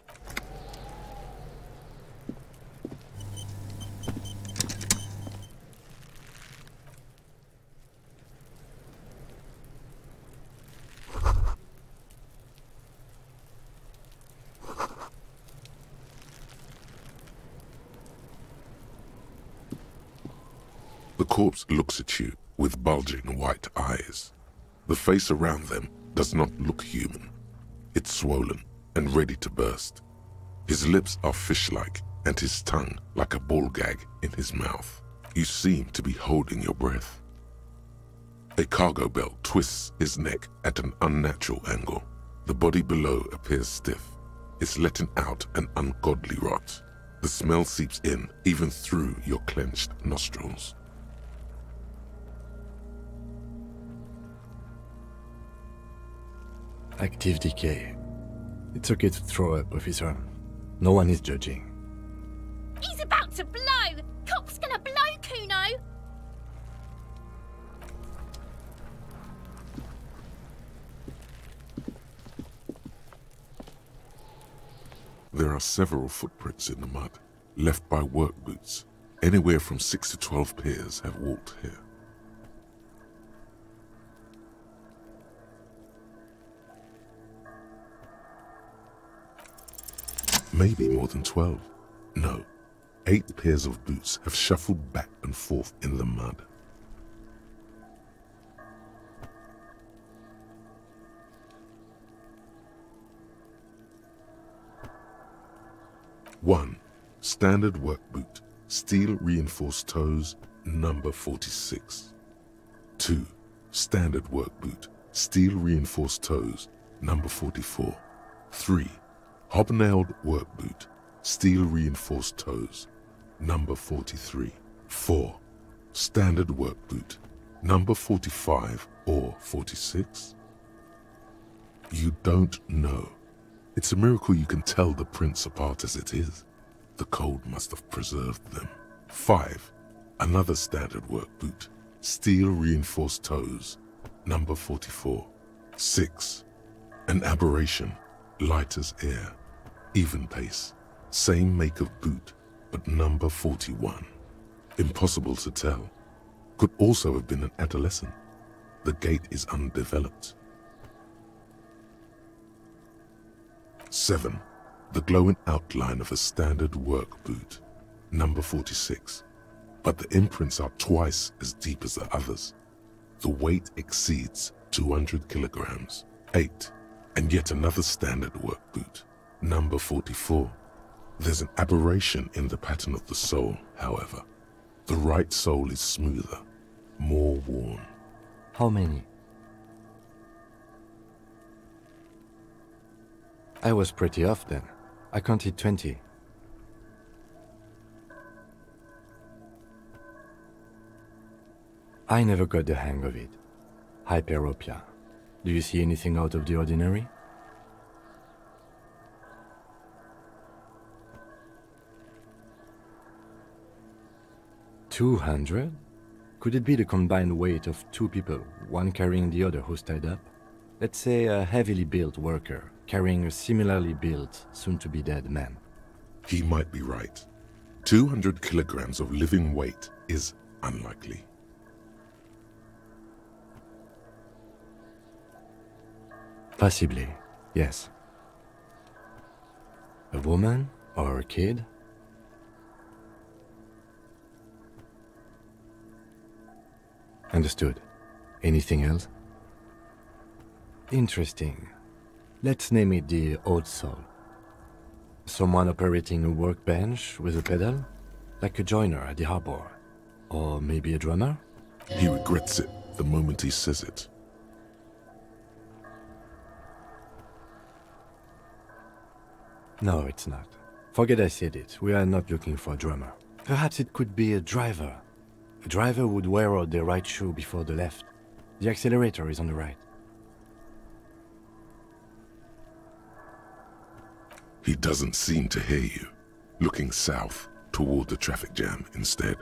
corpse looks at you with bulging white eyes. The face around them does not look human. It's swollen and ready to burst. His lips are fish-like and his tongue like a ball gag in his mouth. You seem to be holding your breath. A cargo belt twists his neck at an unnatural angle. The body below appears stiff. It's letting out an ungodly rot. The smell seeps in even through your clenched nostrils. Active decay. It's okay to throw up, officer. No one is judging. He's about to blow! Cop's gonna blow, Cuno! There are several footprints in the mud, left by work boots. Anywhere from 6 to 12 pairs have walked here. Maybe more than 12. No, 8 pairs of boots have shuffled back and forth in the mud. One, standard work boot, steel reinforced toes, number 46. 2, standard work boot, steel reinforced toes, number 44. 3, hobnailed work boot, steel reinforced toes, number 43. 4, standard work boot, number 45 or 46? You don't know. It's a miracle you can tell the prints apart as it is. The cold must have preserved them. 5, another standard work boot, steel reinforced toes, number 44. 6, an aberration, light as air, even pace, same make of boot, but number 41. Impossible to tell. Could also have been an adolescent. The gait is undeveloped. 7, the glowing outline of a standard work boot, number 46. But the imprints are twice as deep as the others. The weight exceeds 200 kilograms. 8, and yet another standard work boot, number 44. There's an aberration in the pattern of the sole, however. The right sole is smoother, more worn. How many? I was pretty off then. I counted 20. I never got the hang of it. Hyperopia. Do you see anything out of the ordinary? $200? Could it be the combined weight of 2 people, one carrying the other who's tied up? Let's say a heavily built worker carrying a similarly built, soon-to-be-dead man. He might be right. 200 kilograms of living weight is unlikely. Possibly, yes. A woman or a kid? Understood. Anything else? Interesting. Let's name it the old soul. Someone operating a workbench with a pedal? Like a joiner at the harbor. Or maybe a drummer? He regrets it the moment he says it. No, it's not. Forget I said it. We are not looking for a drummer. Perhaps it could be a driver. A driver would wear out the right shoe before the left. The accelerator is on the right. He doesn't seem to hear you, looking south toward the traffic jam instead.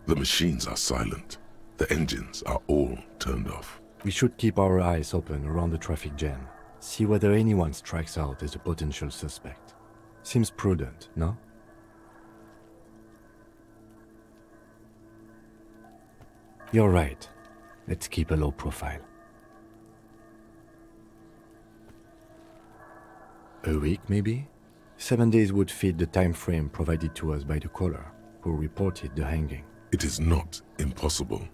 The machines are silent. The engines are all turned off. We should keep our eyes open around the traffic jam. See whether anyone strikes out as a potential suspect. Seems prudent, no? You're right. Let's keep a low profile. A week, maybe? 7 days would fit the time frame provided to us by the caller, who reported the hanging. It is not impossible.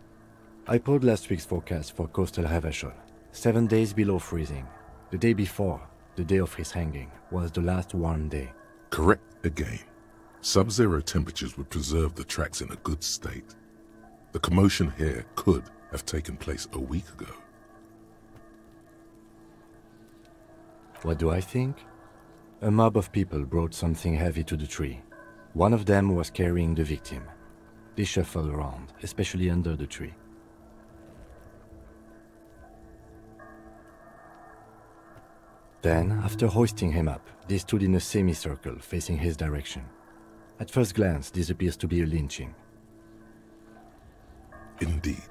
I pulled last week's forecast for coastal Revachol. 7 days below freezing. The day before, the day of his hanging, was the last warm day. Correct again. Sub-zero temperatures would preserve the tracks in a good state. The commotion here could have taken place a week ago. What do I think? A mob of people brought something heavy to the tree. One of them was carrying the victim. They shuffled around, especially under the tree. Then, after hoisting him up, they stood in a semicircle facing his direction. At first glance, this appears to be a lynching. Indeed,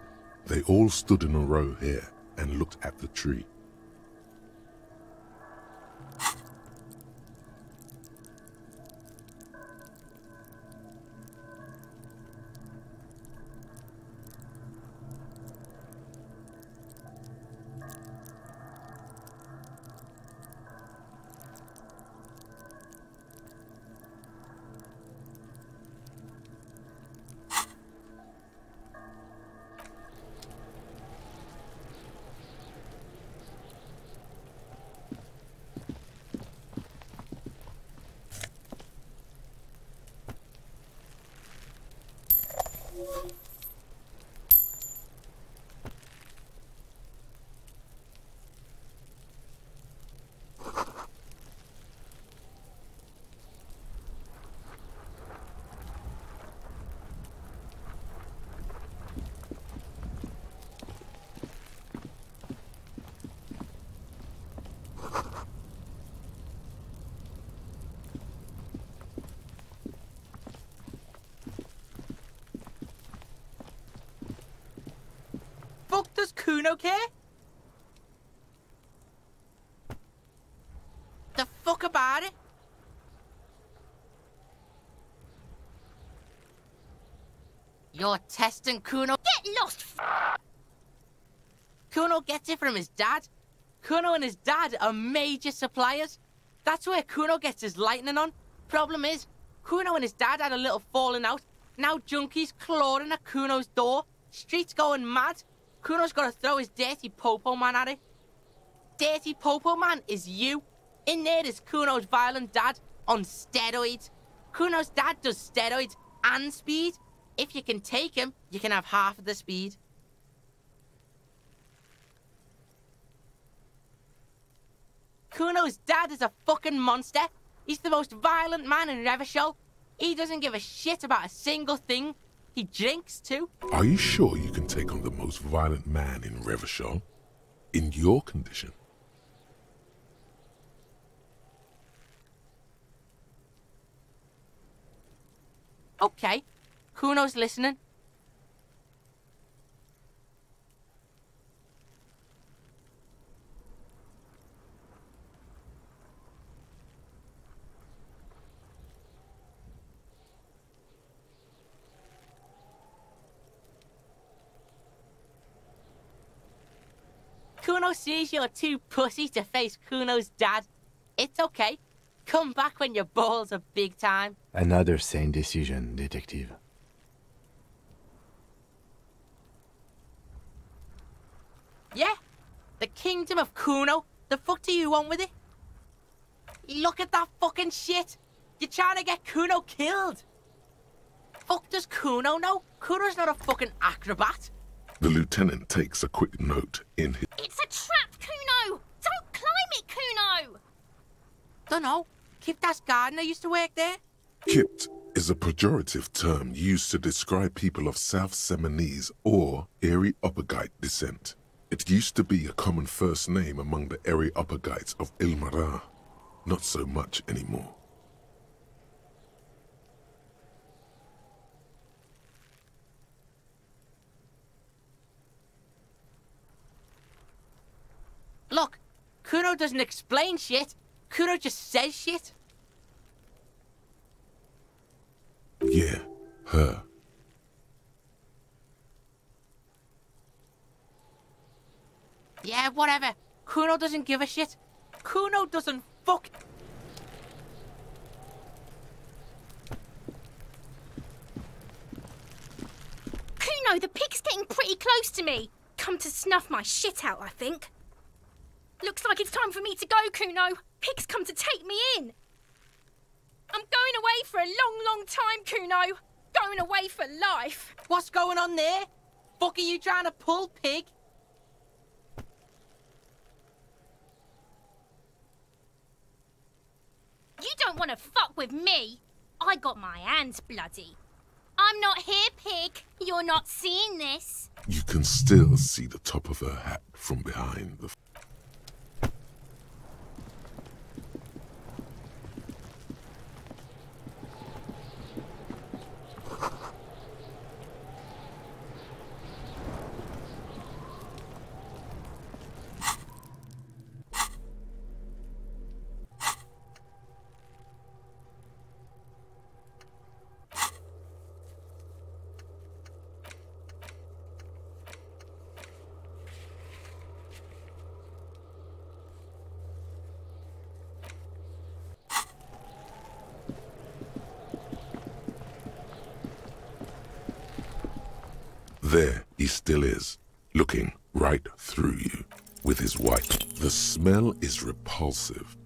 they all stood in a row here and looked at the tree. Fuck does Cuno care? The fuck about it? You're testing Cuno. Get lost, Cuno gets it from his dad. Cuno and his dad are major suppliers. That's where Cuno gets his lightning on. Problem is, Cuno and his dad had a little falling out. Now junkies clawing at Cuno's door. Streets going mad. Cuno's got to throw his dirty popo man at it. Dirty popo man is you. In there is Cuno's violent dad on steroids. Cuno's dad does steroids and speed. If you can take him, you can have half of the speed. Cuno's dad is a fucking monster. He's the most violent man in Revachol. He doesn't give a shit about a single thing. He drinks too. Are you sure you can take on the most violent man in Revachol? In your condition? Okay, Cuno's listening. Cuno sees you're too pussy to face Cuno's dad. It's okay. Come back when your balls are big time. Another sane decision, detective. Yeah? The kingdom of Cuno? The fuck do you want with it? Look at that fucking shit! You're trying to get Cuno killed! Fuck does Cuno know? Cuno's not a fucking acrobat. The lieutenant takes a quick note in his... It's a trap, Cuno! Don't climb it, Cuno! Dunno. Kiptas gardener used to work there. Kipt is a pejorative term used to describe people of South Seminese or Areopagite descent. It used to be a common first name among the Areopagites of Ilmara. Not so much anymore. Look, Cuno doesn't explain shit. Cuno just says shit. Yeah, her. Yeah, whatever. Cuno doesn't give a shit. Cuno doesn't fuck... Cuno, the pig's getting pretty close to me. Come to snuff my shit out, I think. Looks like it's time for me to go, Cuno. Pig's come to take me in. I'm going away for a long, long time, Cuno. Going away for life. What's going on there? Fuck are you trying to pull, pig? You don't want to fuck with me. I got my hands bloody. I'm not here, pig. You're not seeing this. You can still see the top of her hat from behind the... There he still is, looking right through you with his white. The smell is repulsive.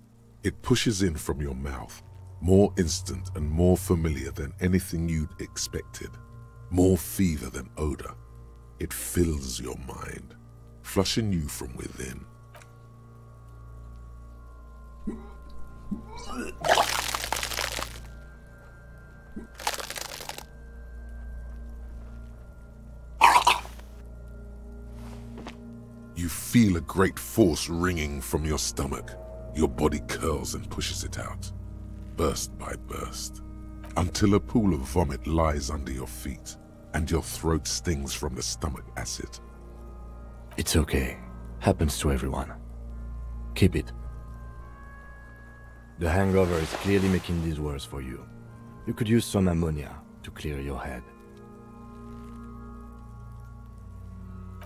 It pushes in from your mouth, more instant and more familiar than anything you'd expected, more fever than odor. It fills your mind, flushing you from within. You feel a great force wringing from your stomach. Your body curls and pushes it out, burst by burst, until a pool of vomit lies under your feet and your throat stings from the stomach acid. It's okay. Happens to everyone. Keep it. The hangover is clearly making these worse for you. You could use some ammonia to clear your head.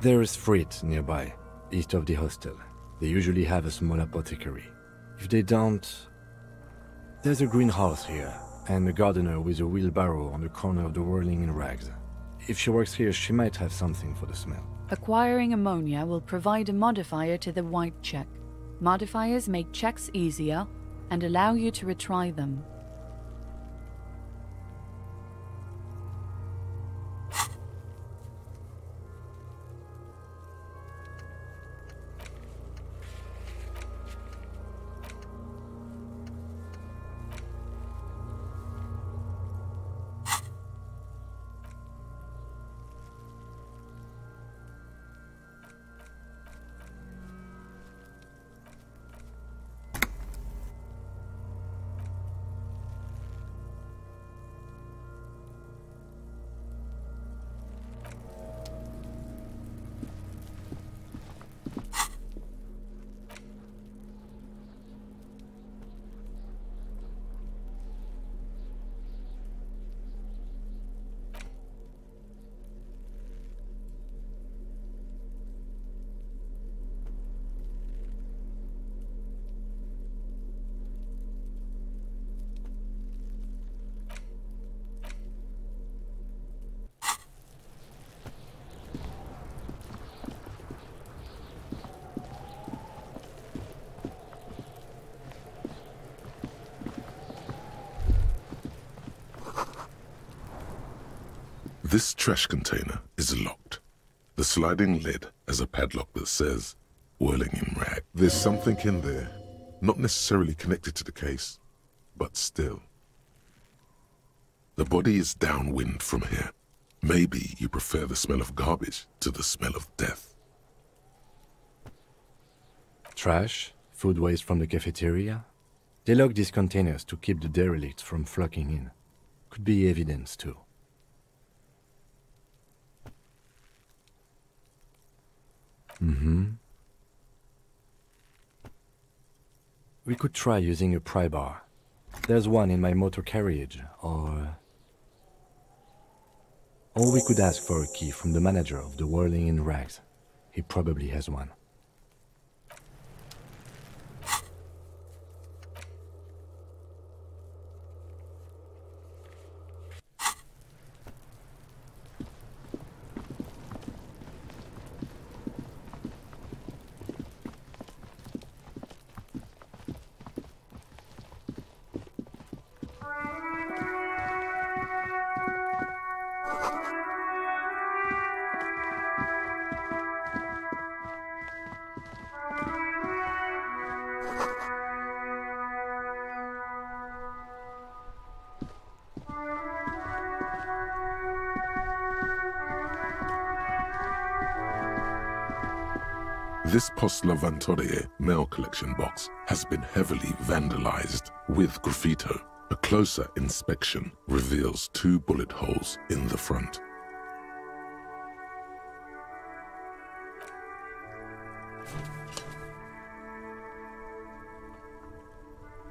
There is Frit nearby, east of the hostel. They usually have a small apothecary. If they don't... There's a greenhouse here, and a gardener with a wheelbarrow on the corner of the whirling in rags. If she works here, she might have something for the smell. Acquiring ammonia will provide a modifier to the white check. Modifiers make checks easier and allow you to retry them. This trash container is locked. The sliding lid has a padlock that says, whirling in rag. There's something in there, not necessarily connected to the case, but still. The body is downwind from here. Maybe you prefer the smell of garbage to the smell of death. Trash, food waste from the cafeteria. They lock these containers to keep the derelicts from flocking in. Could be evidence too. We could try using a pry bar. There's one in my motor carriage, or we could ask for a key from the manager of the Whirling in Rags. He probably has one. This Postlavantore mail collection box has been heavily vandalized with graffito. A closer inspection reveals 2 bullet holes in the front.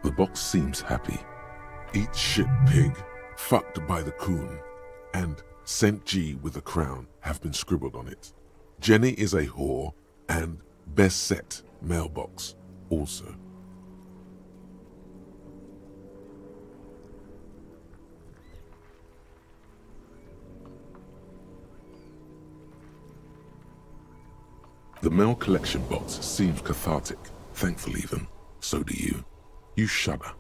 The box seems happy. Eat shit pig, fucked by the coon, and St. G with a crown have been scribbled on it. Jenny is a whore, and best set mailbox also. The mail collection box seems cathartic, thankful even. So do you. You shudder,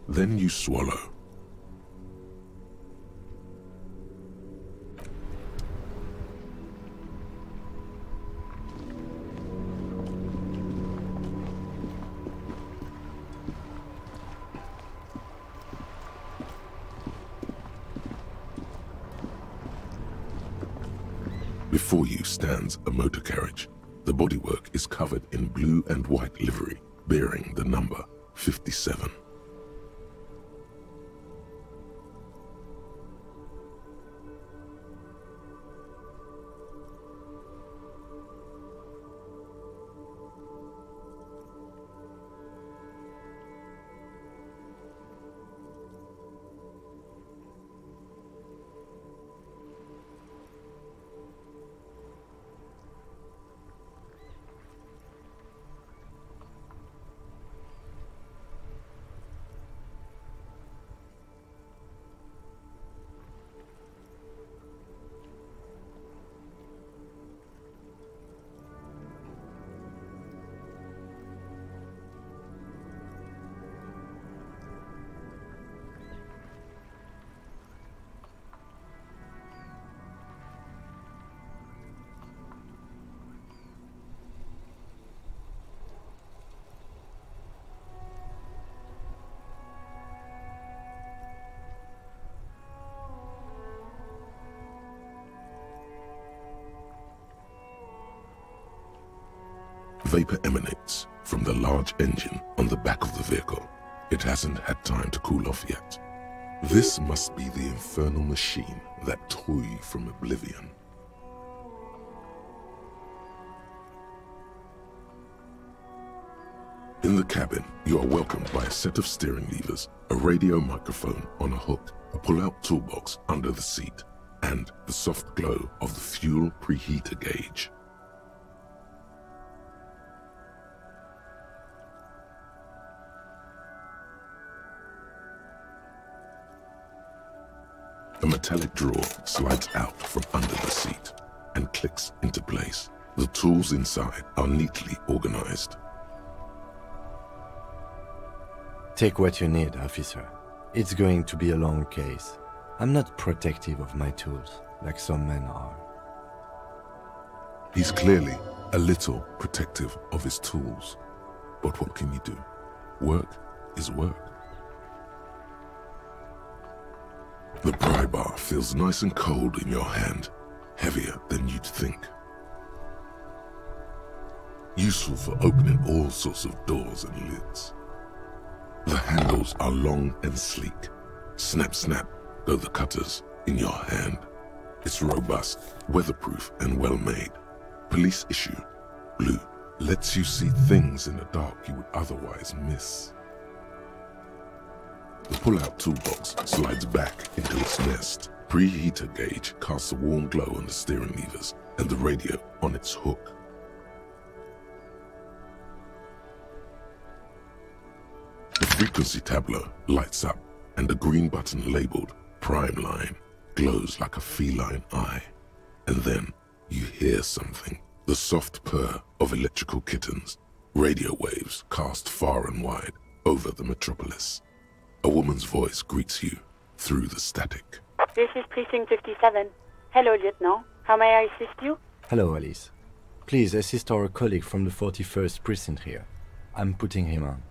then you swallow. Before you stands a motor carriage. The bodywork is covered in blue and white livery, bearing the number 57. Vapor emanates from the large engine on the back of the vehicle. It hasn't had time to cool off yet. This must be the infernal machine that tore you from oblivion. In the cabin, you are welcomed by a set of steering levers, a radio microphone on a hook, a pull-out toolbox under the seat, and the soft glow of the fuel preheater gauge. A metallic drawer slides out from under the seat and clicks into place. The tools inside are neatly organized. Take what you need, officer. It's going to be a long case. I'm not protective of my tools, like some men are. He's clearly a little protective of his tools. But what can you do? Work is work. The pry bar feels nice and cold in your hand, heavier than you'd think. Useful for opening all sorts of doors and lids. The handles are long and sleek. Snap, snap go the cutters in your hand. It's robust, weatherproof, and well-made. Police issue, blue, lets you see things in the dark you would otherwise miss. The pull-out toolbox slides back into its nest. Preheater gauge casts a warm glow on the steering levers and the radio on its hook. The frequency tableau lights up and the green button labeled Prime Line glows like a feline eye. And then you hear something. The soft purr of electrical kittens. Radio waves cast far and wide over the metropolis. A woman's voice greets you through the static. This is Precinct 57. Hello, Lieutenant. How may I assist you? Hello, Alice. Please assist our colleague from the 41st Precinct here. I'm putting him on.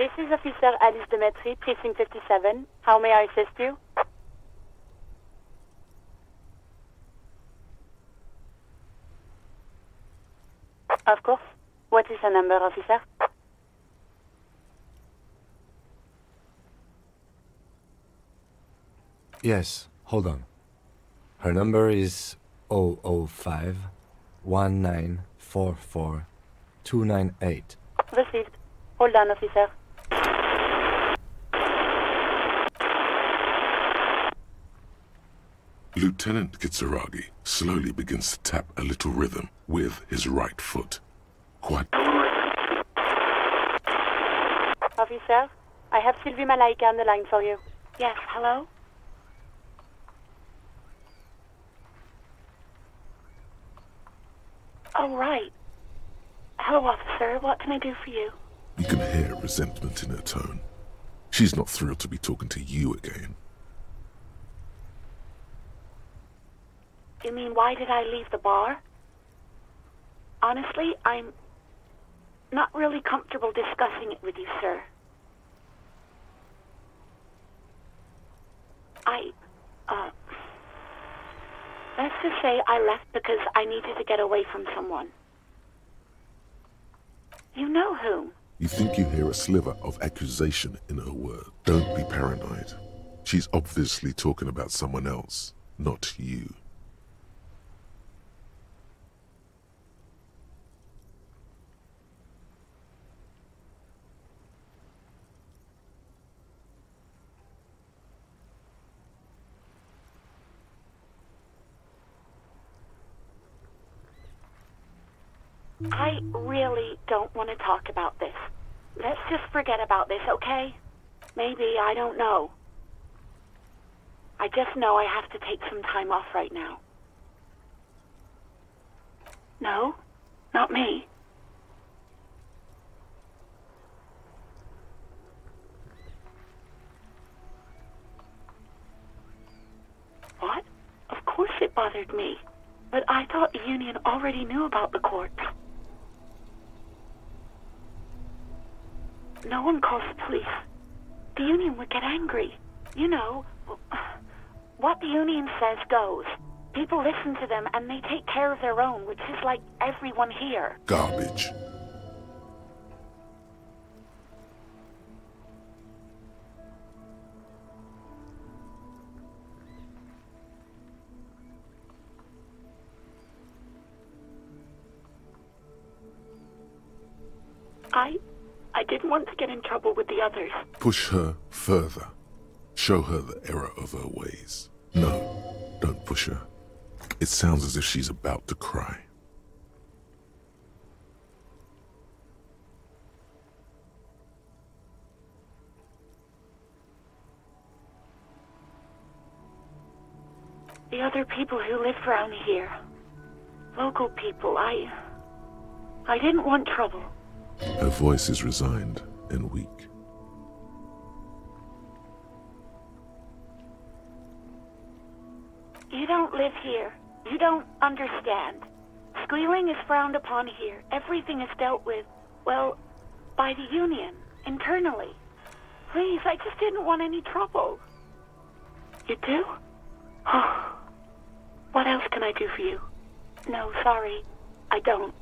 This is Officer Alice Demetri, Precinct 57. How may I assist you? Of course. What is her number, officer? Yes, hold on. Her number is 005 1944 298. Received. Hold on, officer. Lieutenant Kitsuragi slowly begins to tap a little rhythm with his right foot. Quite. Officer, I have Sylvie Malaika on the line for you. Yes, hello? Oh, right. Hello, officer. What can I do for you? You can hear resentment in her tone. She's not thrilled to be talking to you again. You mean, why did I leave the bar? Honestly, I'm not really comfortable discussing it with you, sir. Let's just say I left because I needed to get away from someone. You know whom? You think you hear a sliver of accusation in her word. Don't be paranoid. She's obviously talking about someone else, not you. I really don't want to talk about this. Let's just forget about this, okay? Maybe, I don't know. I just know I have to take some time off right now. No, not me. What? Of course it bothered me. But I thought the union already knew about the corpse. No one calls the police. The union would get angry. You know, what the union says goes. People listen to them and they take care of their own, which is like everyone here. Garbage. I didn't want to get in trouble with the others. Push her further. Show her the error of her ways. No, don't push her. It sounds as if she's about to cry. The other people who live around here. Local people, I didn't want trouble. Her voice is resigned and weak. You don't live here. You don't understand. Squealing is frowned upon here. Everything is dealt with, well, by the union, internally. Please, I just didn't want any trouble. You do? Oh. What else can I do for you? No, sorry. I don't.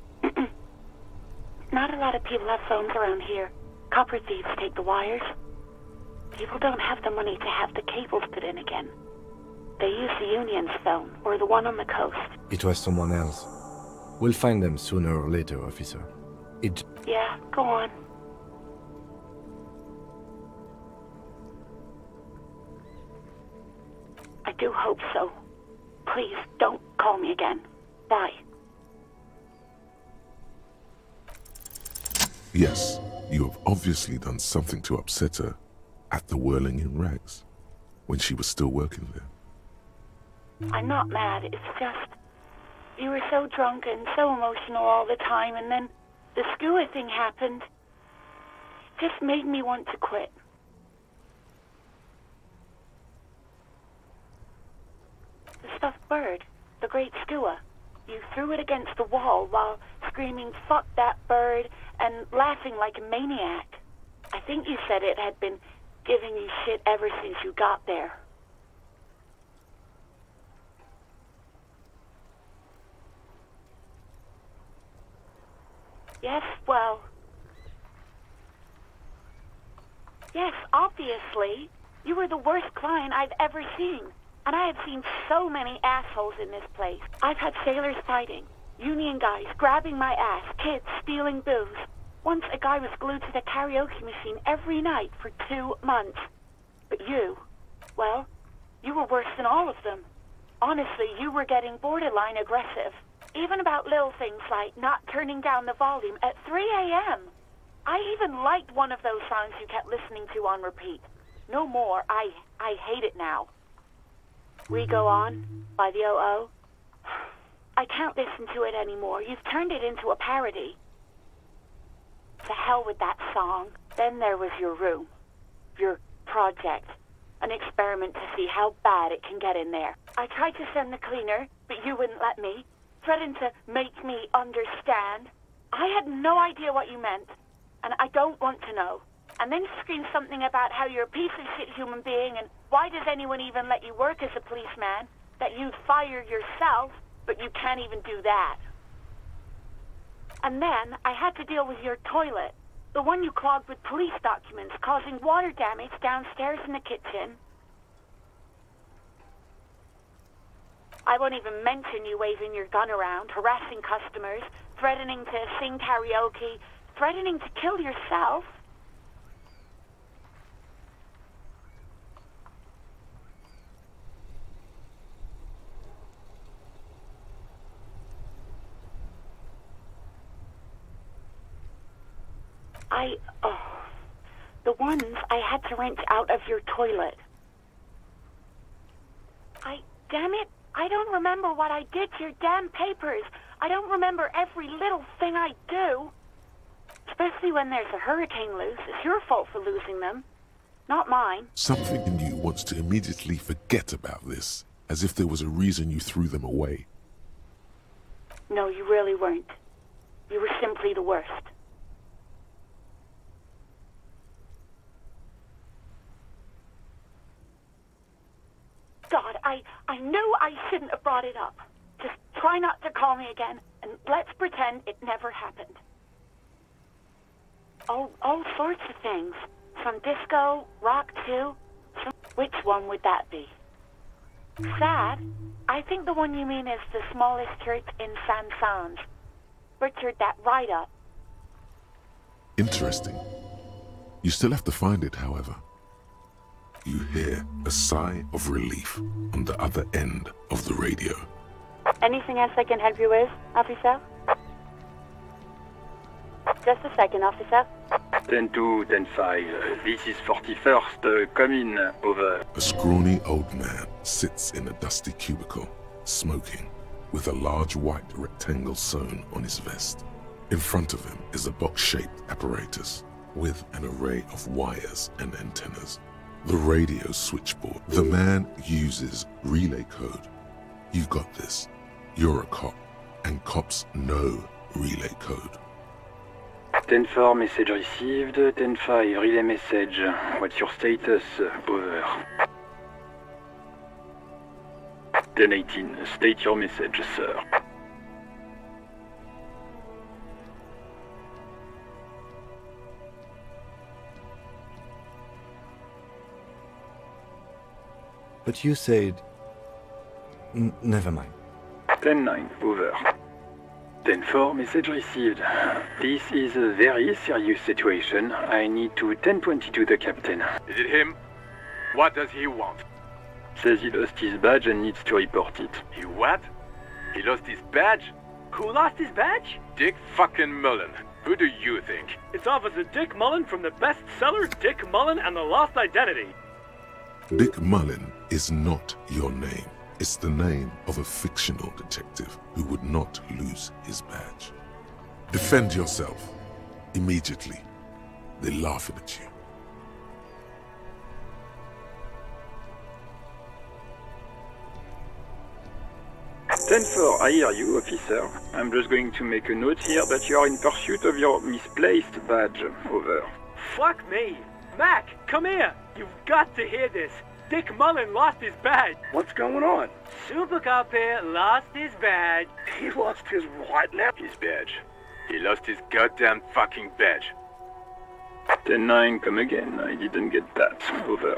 Not a lot of people have phones around here. Copper thieves take the wires. People don't have the money to have the cables put in again. They use the union's phone, or the one on the coast. It was someone else. We'll find them sooner or later, officer. Yeah, go on. I do hope so. Please, don't call me again. Bye. Yes, you have obviously done something to upset her at the Whirling in Rags, when she was still working there. I'm not mad, it's just... You were so drunk and so emotional all the time, and then the skua thing happened. It just made me want to quit. The stuffed bird, the great skua. You threw it against the wall while screaming, "Fuck that bird," and laughing like a maniac. I think you said it had been giving you shit ever since you got there. Yes, well... Yes, obviously. You were the worst client I've ever seen. And I have seen so many assholes in this place. I've had sailors fighting, union guys grabbing my ass, kids stealing booze. Once a guy was glued to the karaoke machine every night for 2 months. But you, well, you were worse than all of them. Honestly, you were getting borderline aggressive. Even about little things like not turning down the volume at 3 a.m. I even liked one of those songs you kept listening to on repeat. No more. I hate it now. We Go On by the O.O. I can't listen to it anymore. You've turned it into a parody. To hell with that song. Then there was your room. Your project. An experiment to see how bad it can get in there. I tried to send the cleaner, but you wouldn't let me. Threatened to make me understand. I had no idea what you meant, and I don't want to know. And then you screamed something about how you're a piece of shit human being, and why does anyone even let you work as a policeman? That you'd fire yourself, but you can't even do that. And then I had to deal with your toilet, the one you clogged with police documents, causing water damage downstairs in the kitchen. I won't even mention you waving your gun around, harassing customers, threatening to sing karaoke, threatening to kill yourself. The ones I had to wrench out of your toilet. Damn it, I don't remember what I did to your damn papers. I don't remember every little thing I do. Especially when there's a hurricane loose. It's your fault for losing them, not mine. Something in you wants to immediately forget about this, as if there was a reason you threw them away. No, you really weren't. You were simply the worst. God, I knew I shouldn't have brought it up. Just try not to call me again, and let's pretend it never happened. All sorts of things. From disco, rock too. Which one would that be? Sad? I think the one you mean is the smallest church in San Sans. Butchered that right up. Interesting. You still have to find it, however. You hear a sigh of relief on the other end of the radio. Anything else I can help you with, officer? Just a second, officer. 10-2, 10-5. This is 41st. Come in, over. A scrawny old man sits in a dusty cubicle, smoking, with a large white rectangle sewn on his vest. In front of him is a box-shaped apparatus with an array of wires and antennas. The radio switchboard. The man uses relay code. You got this. You're a cop, and cops know relay code. 10-4, message received. 10-5, relay message. What's your status? Over. 10-18, state your message, sir. But you said... never mind. 10-9, over. 10-4, message received. This is a very serious situation. I need to 10-22 the captain. Is it him? What does he want? Says he lost his badge and needs to report it. He what? He lost his badge? Who lost his badge? Dick fucking Mullen. Who do you think? It's Officer Dick Mullen from the bestseller Dick Mullen and the Lost Identity. Dick Mullen is not your name. It's the name of a fictional detective who would not lose his badge. Defend yourself. Immediately. They're laughing at you. Ten-4, I hear you, officer. I'm just going to make a note here that you are in pursuit of your misplaced badge. Over. Fuck me. Mac, come here. You've got to hear this. Dick Mullen lost his badge. What's going on? Super Cop here lost his badge. He lost his what now? His badge. He lost his goddamn fucking badge. 10-9, come again. I didn't get that. Over.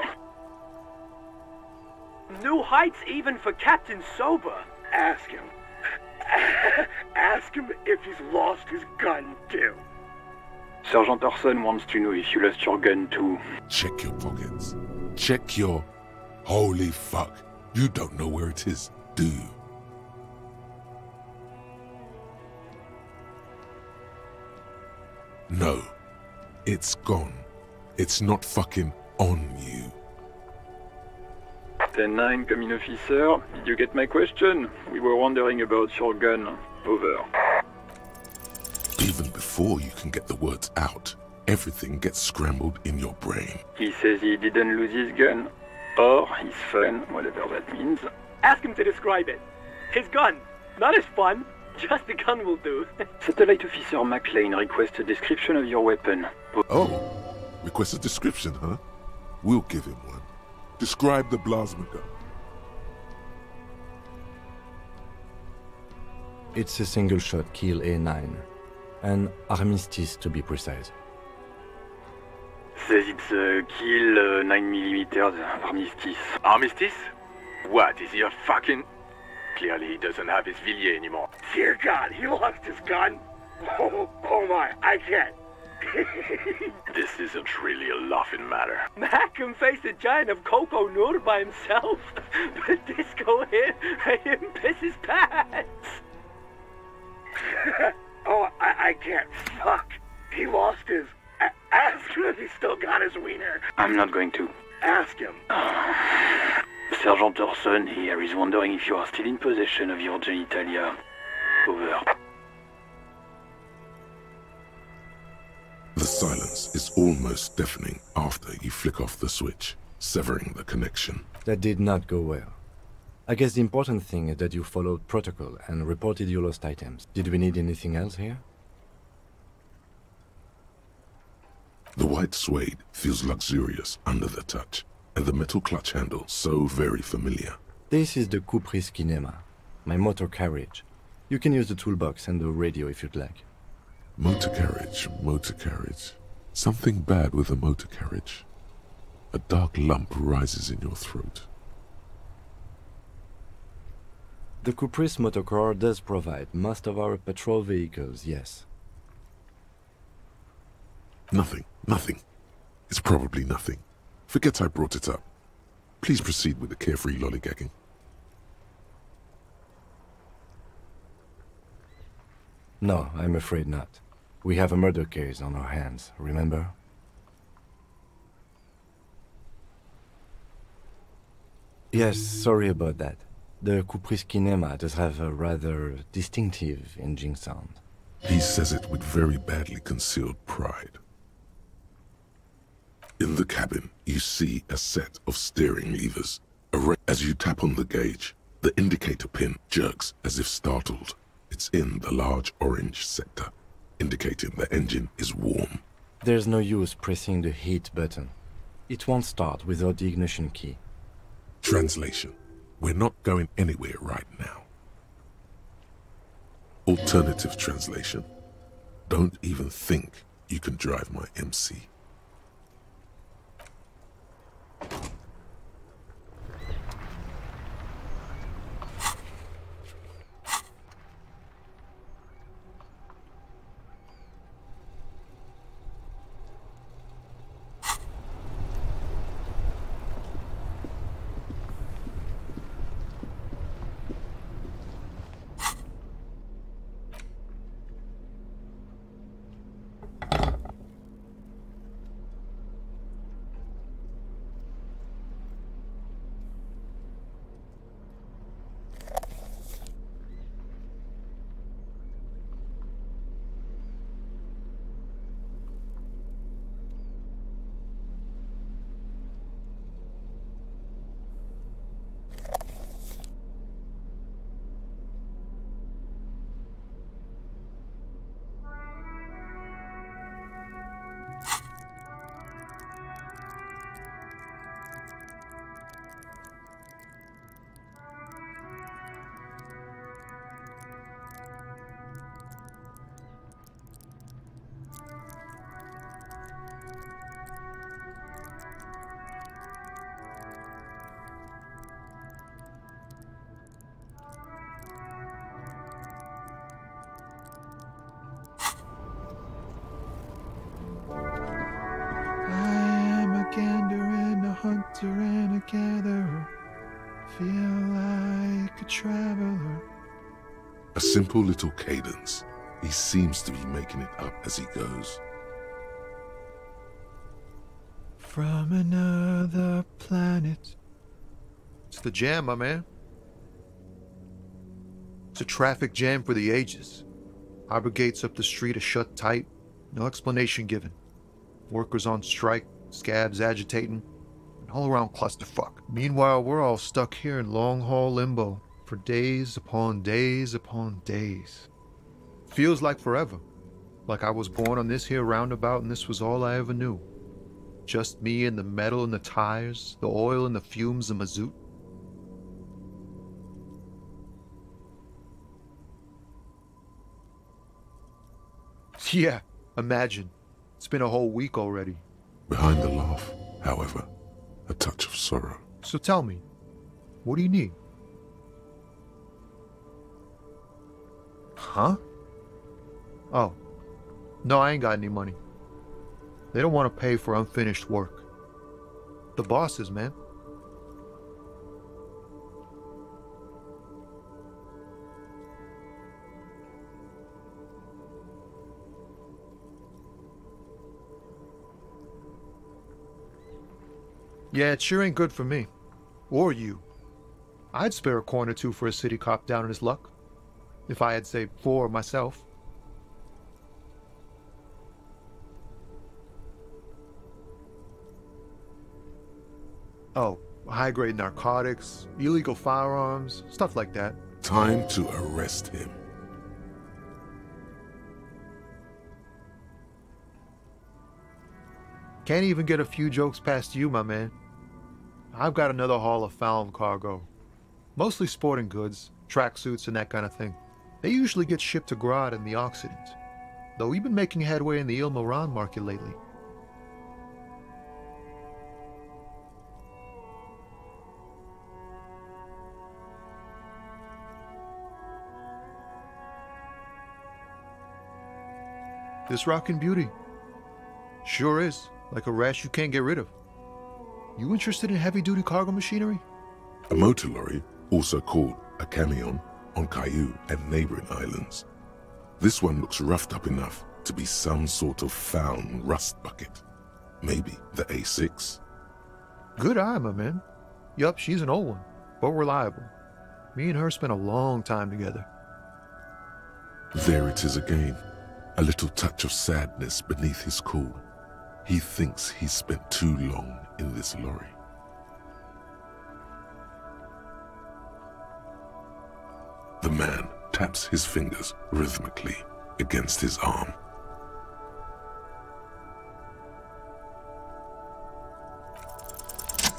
New heights even for Captain Sober. Ask him. Ask him if he's lost his gun too. Sergeant Orson wants to know if you lost your gun too. Check your pockets. Check your... Holy fuck. You don't know where it is, do you? No. It's gone. It's not fucking on you. 10-9, come in, officer. Did you get my question? We were wondering about your gun. Over. Even before you can get the words out, everything gets scrambled in your brain. He says he didn't lose his gun. Or his fun, whatever that means. Ask him to describe it. His gun. Not his fun. Just the gun will do. Satellite Officer McLean requests a description of your weapon. Oh, request a description, huh? We'll give him one. Describe the plasma gun. It's a single-shot kill A9. An armistice, to be precise. Says it's a kill 9mm armistice. Armistice? What, is he a fucking... Clearly he doesn't have his Villiers anymore. Dear God, he lost his gun. Oh my, I can't. This isn't really a laughing matter. Mac can face a giant of Coco Nur by himself, but Disco hit him piss his pants. Oh, I can't. Fuck. He lost his... Ask him if he still got his wiener. I'm not going to. Ask him. Sergeant Orson here is wondering if you are still in possession of your genitalia. Over. The silence is almost deafening after you flick off the switch, severing the connection. That did not go well. I guess the important thing is that you followed protocol and reported your lost items. Did we need anything else here? The white suede feels luxurious under the touch, and the metal clutch handle so very familiar. This is the Coupris Kineema, my motor carriage. You can use the toolbox and the radio if you'd like. Motor carriage, motor carriage. Something bad with a motor carriage. A dark lump rises in your throat. The Coupris motorcar does provide most of our patrol vehicles, yes. Nothing. It's probably nothing. Forget I brought it up. Please proceed with the carefree lollygagging. No, I'm afraid not. We have a murder case on our hands, remember? Yes, sorry about that. The Coupris Kineema does have a rather distinctive engine sound. He says it with very badly concealed pride. In the cabin, you see a set of steering levers. As you tap on the gauge, the indicator pin jerks as if startled. It's in the large orange sector, indicating the engine is warm. There's no use pressing the heat button. It won't start without the ignition key. Translation. We're not going anywhere right now. Alternative translation. Don't even think you can drive my MC. hunter and a gatherer, feel like a traveler. A simple little cadence. He seems to be making it up as he goes. From another planet. It's the jam, my man. It's a traffic jam for the ages. Harbor gates up the street are shut tight, no explanation given. Workers on strike, scabs agitating, an all-around clusterfuck. Meanwhile, we're all stuck here in long-haul limbo for days upon days upon days. Feels like forever. Like I was born on this here roundabout and this was all I ever knew. Just me and the metal and the tires, the oil and the fumes of mazout. Yeah, imagine. It's been a whole week already. Behind the laugh, however, a touch of sorrow. So tell me, what do you need? Huh? Oh, no, I ain't got any money. They don't want to pay for unfinished work. The bosses, man. Yeah, it sure ain't good for me. Or you. I'd spare a coin or two for a city cop down in his luck. If I had, say, 4 myself. Oh, high-grade narcotics, illegal firearms, stuff like that. Time to arrest him. Can't even get a few jokes past you, my man. I've got another haul of found cargo. Mostly sporting goods, tracksuits, and that kind of thing. They usually get shipped to Grad in the Occident, though we've been making headway in the Il Moran market lately. This rockin' beauty. Sure is, like a rash you can't get rid of. You interested in heavy-duty cargo machinery? A motor lorry, also called a camion, on Caillou and neighboring islands. This one looks roughed up enough to be some sort of found rust bucket. Maybe the A6. Good eye, my man. Yup, she's an old one, but reliable. Me and her spent a long time together. There it is again. A little touch of sadness beneath his cool. He thinks he's spent too long in this lorry. The man taps his fingers rhythmically against his arm.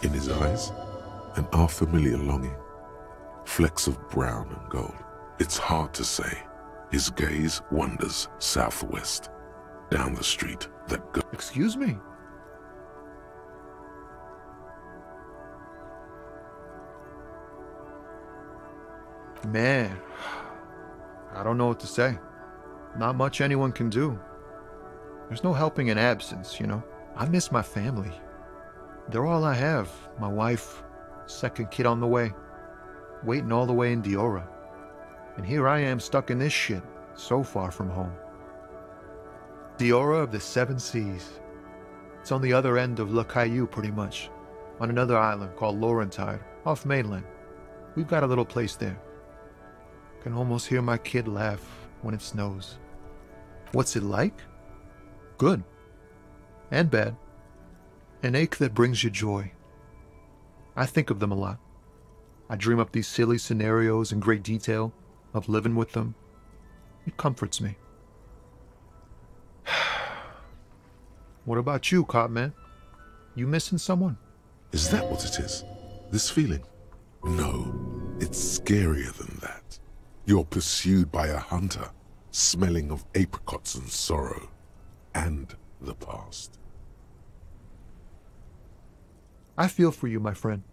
In his eyes, an unfamiliar longing. Flecks of brown and gold. It's hard to say. His gaze wanders southwest, down the street that goes... Excuse me? Man, I don't know what to say. Not much anyone can do. There's no helping in absence, you know. I miss my family. They're all I have. My wife, second kid on the way, waiting all the way in Diora. And here I am stuck in this shit, so far from home. Diora of the Seven Seas. It's on the other end of Le Caillou, pretty much, on another island called Laurentide, off mainland. We've got a little place there. Can almost hear my kid laugh when it snows. What's it like? Good. And bad. An ache that brings you joy. I think of them a lot. I dream up these silly scenarios in great detail of living with them. It comforts me. What about you, cop man? You missing someone? Is that what it is? This feeling? No, it's scarier than that. You're pursued by a hunter, smelling of apricots and sorrow, and the past. I feel for you, my friend.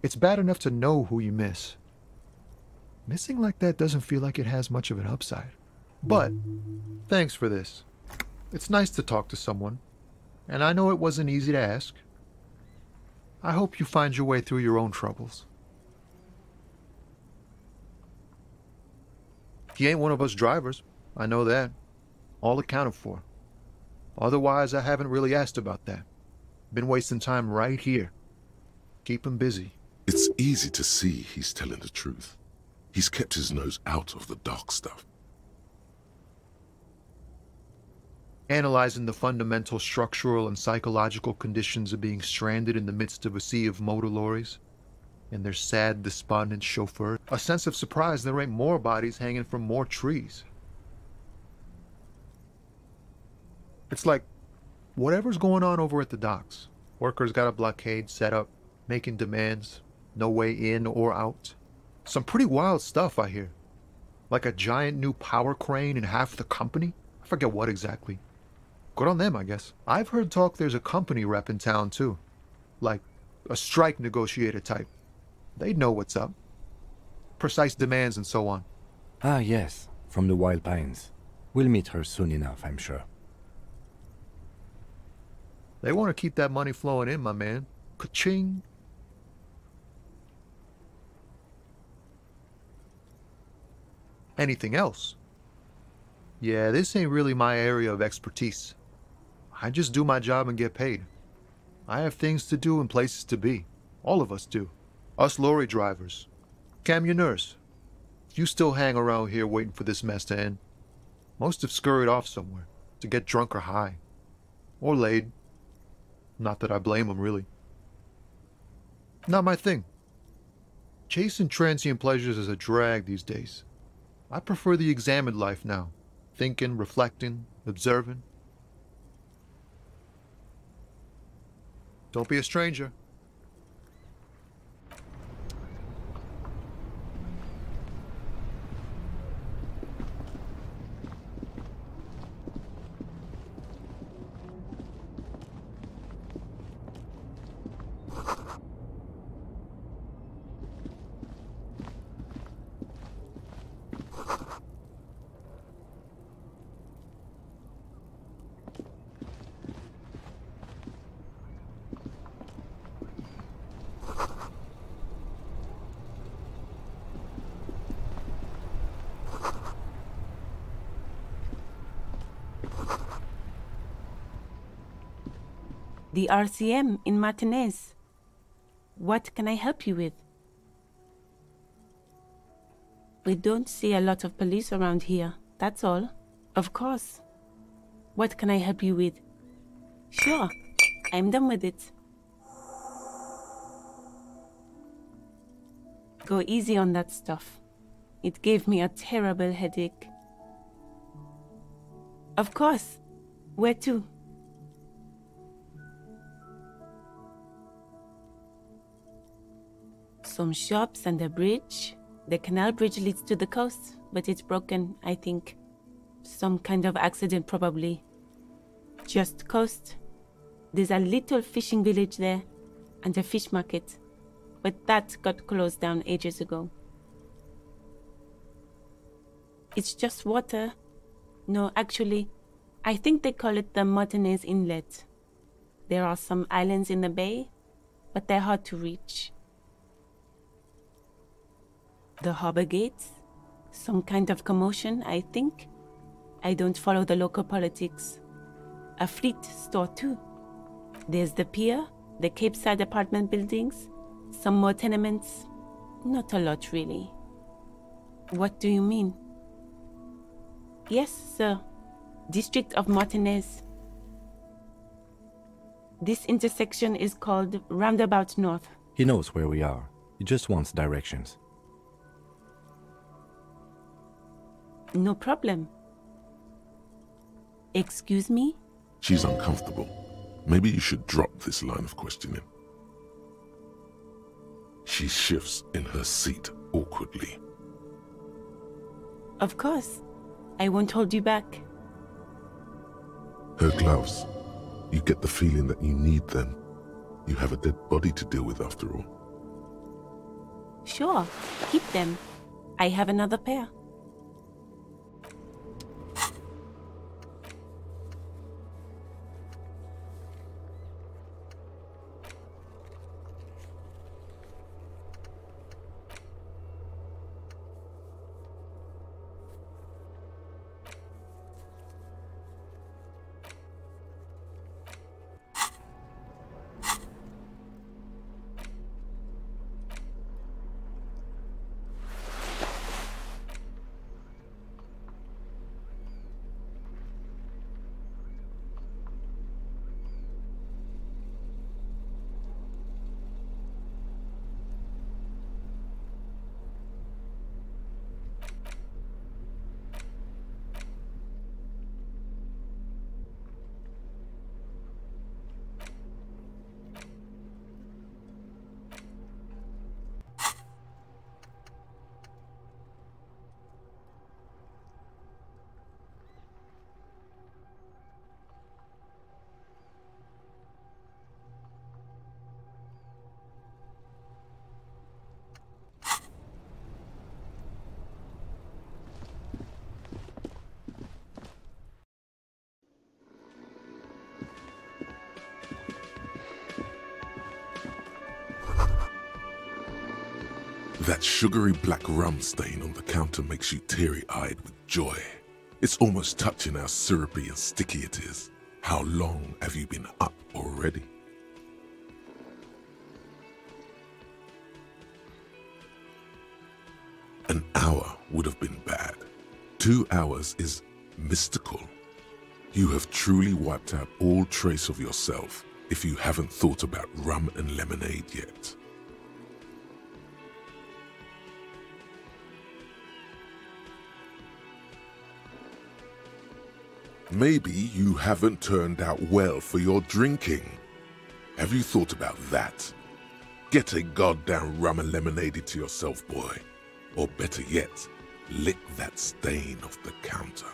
It's bad enough to know who you miss. Missing like that doesn't feel like it has much of an upside. But, thanks for this. It's nice to talk to someone, and I know it wasn't easy to ask. I hope you find your way through your own troubles. He ain't one of us drivers. I know that. All accounted for. Otherwise, I haven't really asked about that. Been wasting time right here. Keep him busy. It's easy to see he's telling the truth. He's kept his nose out of the dark stuff. Analyzing the fundamental structural and psychological conditions of being stranded in the midst of a sea of motor lorries and their sad, despondent chauffeur. A sense of surprise there ain't more bodies hanging from more trees. It's like, whatever's going on over at the docks. Workers got a blockade set up, making demands, no way in or out. Some pretty wild stuff, I hear. Like a giant new power crane in half the company? I forget what exactly. Good on them, I guess. I've heard talk there's a company rep in town, too. Like, a strike negotiator type. They'd know what's up. Precise demands and so on. Ah, yes, from the Wild Pines. We'll meet her soon enough, I'm sure. They want to keep that money flowing in, my man. Ka-ching! Anything else? Yeah, this ain't really my area of expertise. I just do my job and get paid. I have things to do and places to be. All of us do. Us lorry drivers. Camionneurs. You still hang around here waiting for this mess to end. Most have scurried off somewhere to get drunk or high. Or laid. Not that I blame them, really. Not my thing. Chasing transient pleasures is a drag these days. I prefer the examined life now. Thinking, reflecting, observing. Don't be a stranger. The RCM in Martinez. What can I help you with? We don't see a lot of police around here, that's all. Of course. What can I help you with? Sure, I'm done with it. Go easy on that stuff. It gave me a terrible headache. Of course. Where to? Some shops and a bridge. The canal bridge leads to the coast, but it's broken, I think. Some kind of accident, probably. Just coast. There's a little fishing village there, and a fish market. But that got closed down ages ago. It's just water. No, actually, I think they call it the Martinez Inlet. There are some islands in the bay, but they're hard to reach. The harbor gates? Some kind of commotion, I think. I don't follow the local politics. A fleet store too. There's the pier, the Cape Side apartment buildings, some more tenements. Not a lot, really. What do you mean? Yes, sir. District of Martinez. This intersection is called Roundabout North. He knows where we are. He just wants directions. No problem. Excuse me? She's uncomfortable. Maybe you should drop this line of questioning. She shifts in her seat awkwardly. Of course. I won't hold you back. Her gloves. You get the feeling that you need them. You have a dead body to deal with after all. Sure. Keep them. I have another pair. That sugary black rum stain on the counter makes you teary-eyed with joy. It's almost touching how syrupy and sticky it is. How long have you been up already? An hour would have been bad. 2 hours is mystical. You have truly wiped out all trace of yourself if you haven't thought about rum and lemonade yet. Maybe you haven't turned out well for your drinking. Have you thought about that? Get a goddamn rum and lemonade to yourself, boy. Or better yet, lick that stain off the counter.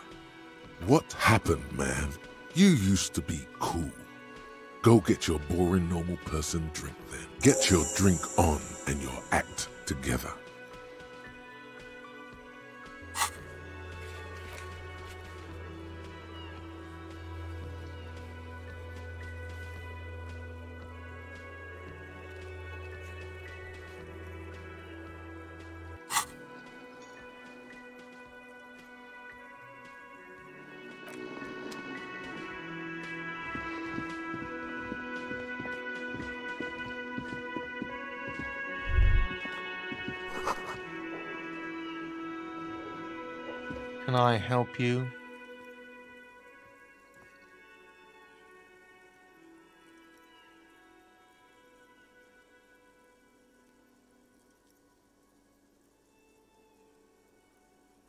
What happened, man? You used to be cool. Go get your boring normal person drink then. Get your drink on and your act together. Can I help you?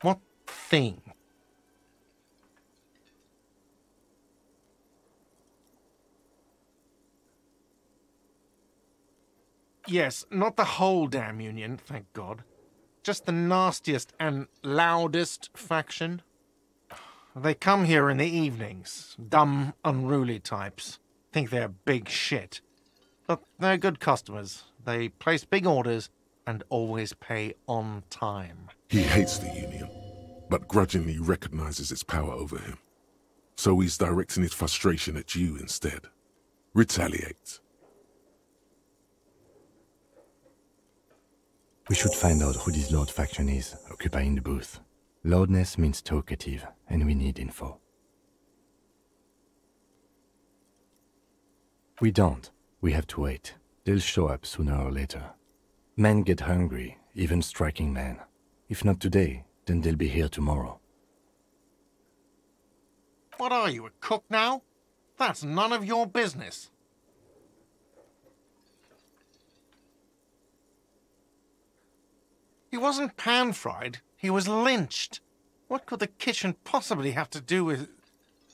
What thing? Yes, not the whole damn union, thank God. Just the nastiest and loudest faction. They come here in the evenings. Dumb, unruly types. Think they're big shit. But they're good customers. They place big orders and always pay on time. He hates the union, but grudgingly recognizes its power over him. So he's directing his frustration at you instead. Retaliate. We should find out who this Lord faction is, occupying the booth. Loudness means talkative, and we need info. We don't. We have to wait. They'll show up sooner or later. Men get hungry, even striking men. If not today, then they'll be here tomorrow. What are you, a cook now? That's none of your business. He wasn't pan-fried, he was lynched. What could the kitchen possibly have to do with...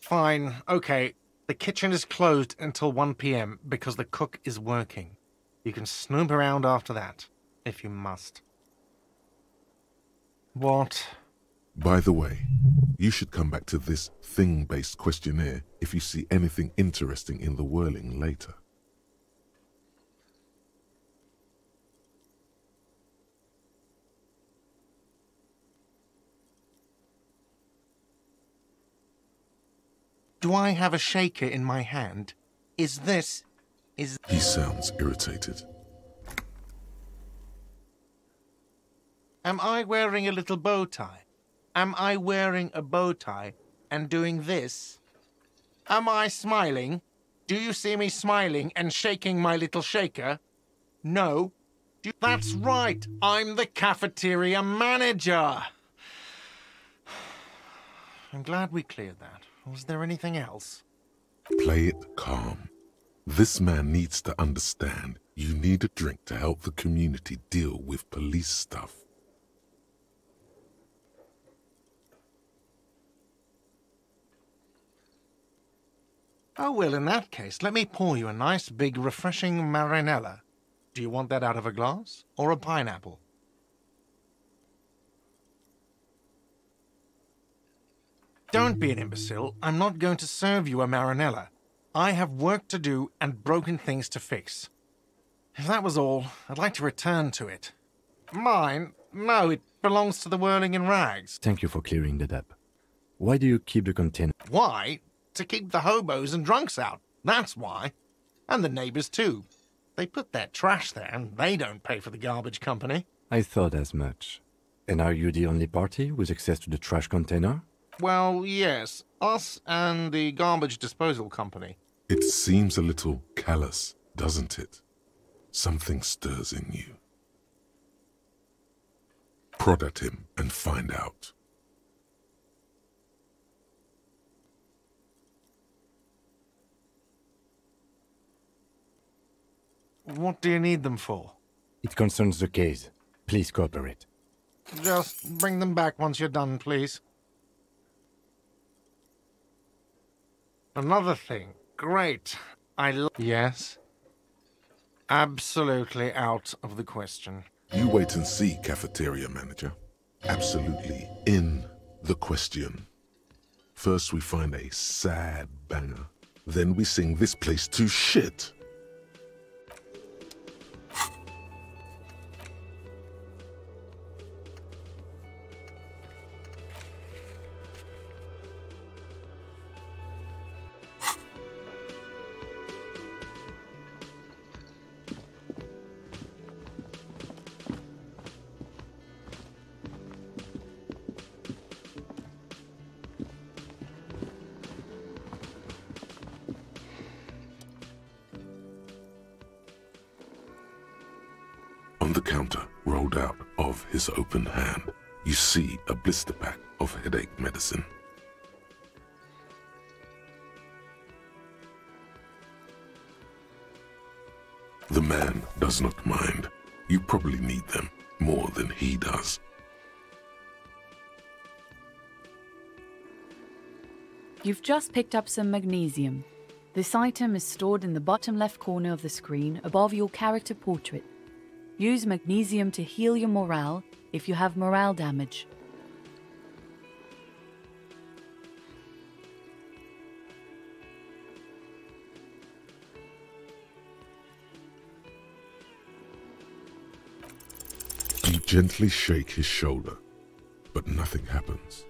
Fine, okay, the kitchen is closed until 1 p.m. because the cook is working. You can snoop around after that, if you must. What? By the way, you should come back to this thing-based questionnaire if you see anything interesting in the whirling later. Do I have a shaker in my hand? He sounds irritated. Am I wearing a little bow tie? Am I wearing a bow tie and doing this? Am I smiling? Do you see me smiling and shaking my little shaker? No? That's right, I'm the cafeteria manager. I'm glad we cleared that. Was there anything else? Play it calm. This man needs to understand you need a drink to help the community deal with police stuff. Oh, well, in that case, let me pour you a nice, big, refreshing marinella. Do you want that out of a glass or a pineapple? Don't be an imbecile. I'm not going to serve you a marinella. I have work to do and broken things to fix. If that was all, I'd like to return to it. Mine? No, it belongs to the Whirling in Rags. Thank you for clearing that up. Why do you keep the container? Why? To keep the hobos and drunks out. That's why. And the neighbors, too. They put their trash there, and they don't pay for the garbage company. I thought as much. And are you the only party with access to the trash container? Well, yes. Us and the garbage disposal company. It seems a little callous, doesn't it? Something stirs in you. Prod at him and find out. What do you need them for? It concerns the case. Please cooperate. Just bring them back once you're done, please. Another thing. Great. Yes? Absolutely out of the question. You wait and see, Cafeteria Manager. Absolutely in the question. First we find a sad banger. Then we sing this place to shit. On the counter, rolled out of his open hand, you see a blister pack of headache medicine. The man does not mind. You probably need them more than he does. You've just picked up some magnesium. This item is stored in the bottom left corner of the screen above your character portrait. Use magnesium to heal your morale if you have morale damage. You gently shake his shoulder, but nothing happens.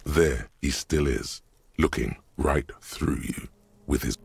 There he still is, looking right through you with his...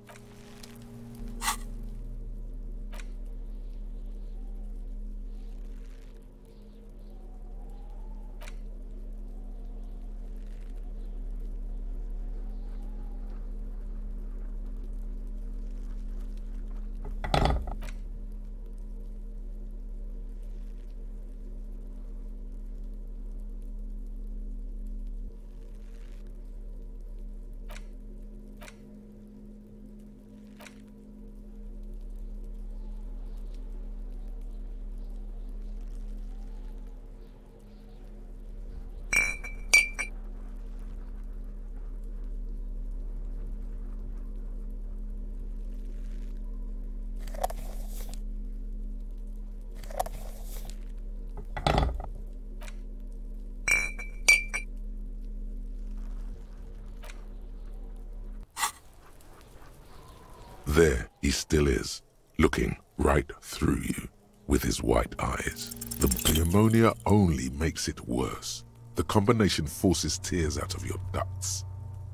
There he still is, looking right through you with his white eyes. The pneumonia only makes it worse. The combination forces tears out of your ducts.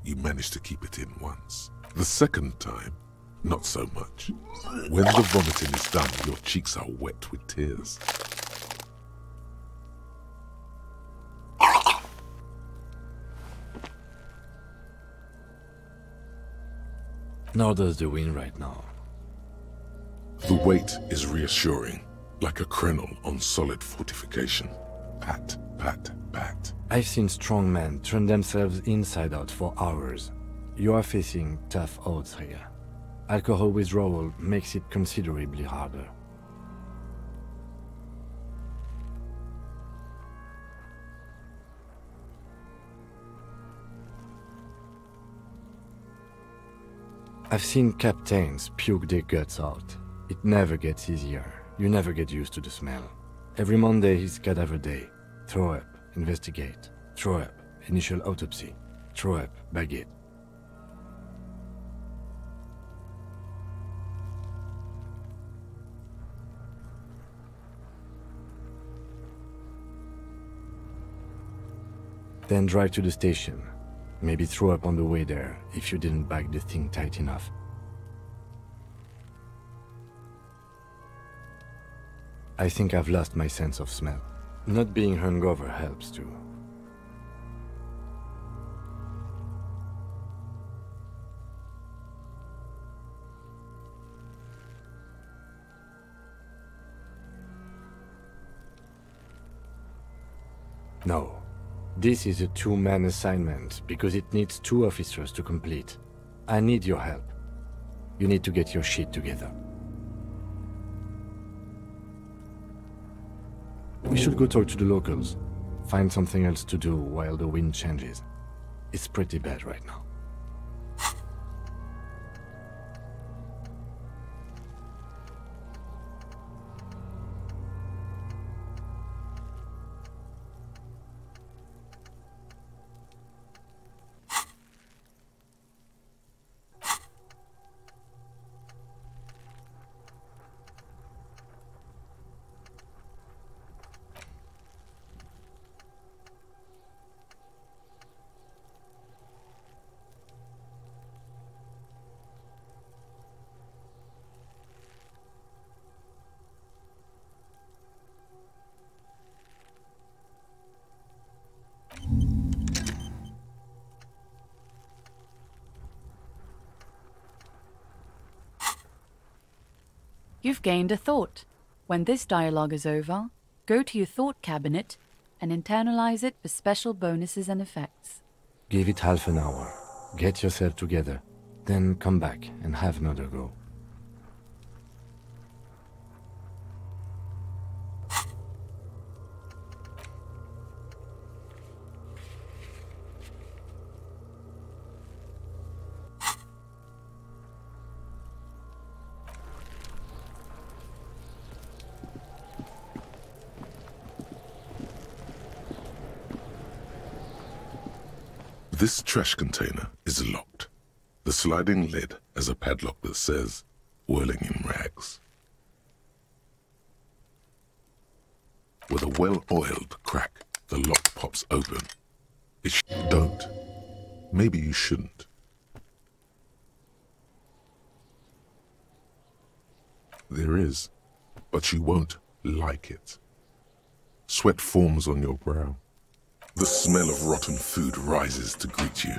You manage to keep it in once. The second time, not so much. When the vomiting is done, your cheeks are wet with tears. Nor does the wind right now. The weight is reassuring, like a crenel on solid fortification. Pat, pat, pat. I've seen strong men turn themselves inside out for hours. You are facing tough odds here. Alcohol withdrawal makes it considerably harder. I've seen captains puke their guts out. It never gets easier. You never get used to the smell. Every Monday is cadaver day. Throw up, investigate. Throw up, initial autopsy. Throw up, baguette. Then drive to the station. Maybe throw up on the way there if you didn't bag the thing tight enough. I think I've lost my sense of smell. Not being hungover helps too. No. This is a two-man assignment because it needs 2 officers to complete. I need your help. You need to get your shit together. We should go talk to the locals. Find something else to do while the wind changes. It's pretty bad right now. You've gained a thought. When this dialogue is over, go to your thought cabinet and internalize it for special bonuses and effects. Give it half an hour. Get yourself together. Then come back and have another go. This trash container is locked. The sliding lid has a padlock that says, whirling in rags. With a well-oiled crack, the lock pops open. Don't. Maybe you shouldn't. There is, but you won't like it. Sweat forms on your brow. The smell of rotten food rises to greet you.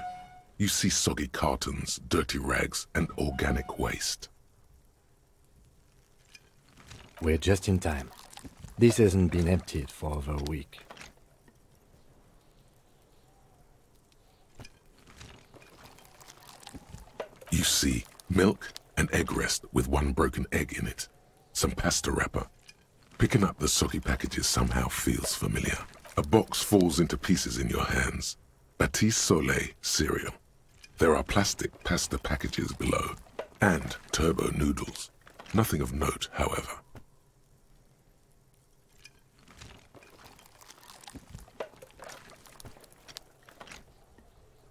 You see soggy cartons, dirty rags, and organic waste. We're just in time. This hasn't been emptied for over a week. You see milk and egg rest with 1 broken egg in it. Some pasta wrapper. Picking up the soggy packages somehow feels familiar. A box falls into pieces in your hands. Batiste Soleil cereal. There are plastic pasta packages below, and turbo noodles. Nothing of note, however.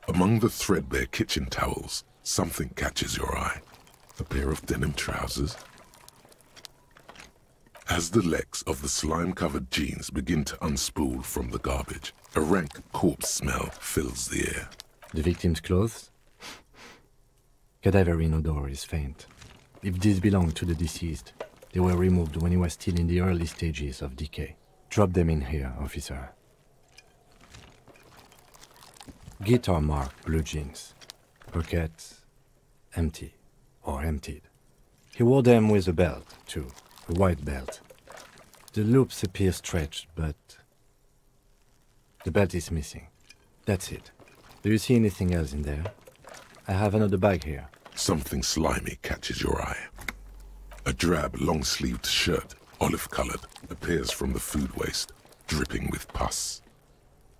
Among the threadbare kitchen towels, something catches your eye. A pair of denim trousers. As the legs of the slime-covered jeans begin to unspool from the garbage, a rank corpse smell fills the air. The victim's clothes? Cadaverine odor is faint. If these belong to the deceased, they were removed when he was still in the early stages of decay. Drop them in here, officer. Guitar marked blue jeans. Pockets empty. or emptied. He wore them with a belt, too, a white belt. The loops appear stretched, but the belt is missing. That's it. Do you see anything else in there? I have another bag here. Something slimy catches your eye. A drab, long-sleeved shirt, olive-colored, appears from the food waste, dripping with pus.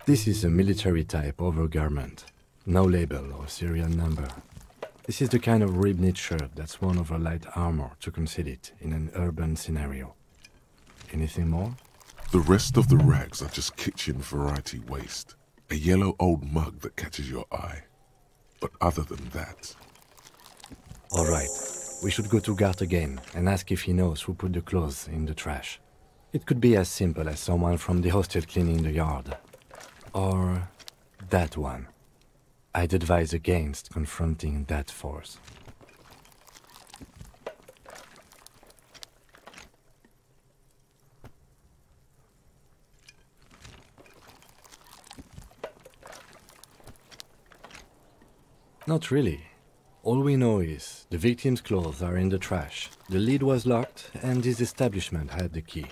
This is a military-type overgarment. No label or serial number. This is the kind of rib-knit shirt that's worn over light armor to conceal it in an urban scenario. Anything more? The rest of the rags are just kitchen variety waste. A yellow old mug that catches your eye. But other than that... All right. We should go to Garte again and ask if he knows who put the clothes in the trash. It could be as simple as someone from the hostel cleaning the yard. Or that one. I'd advise against confronting that force. Not really. All we know is the victim's clothes are in the trash, the lid was locked, and this establishment had the key.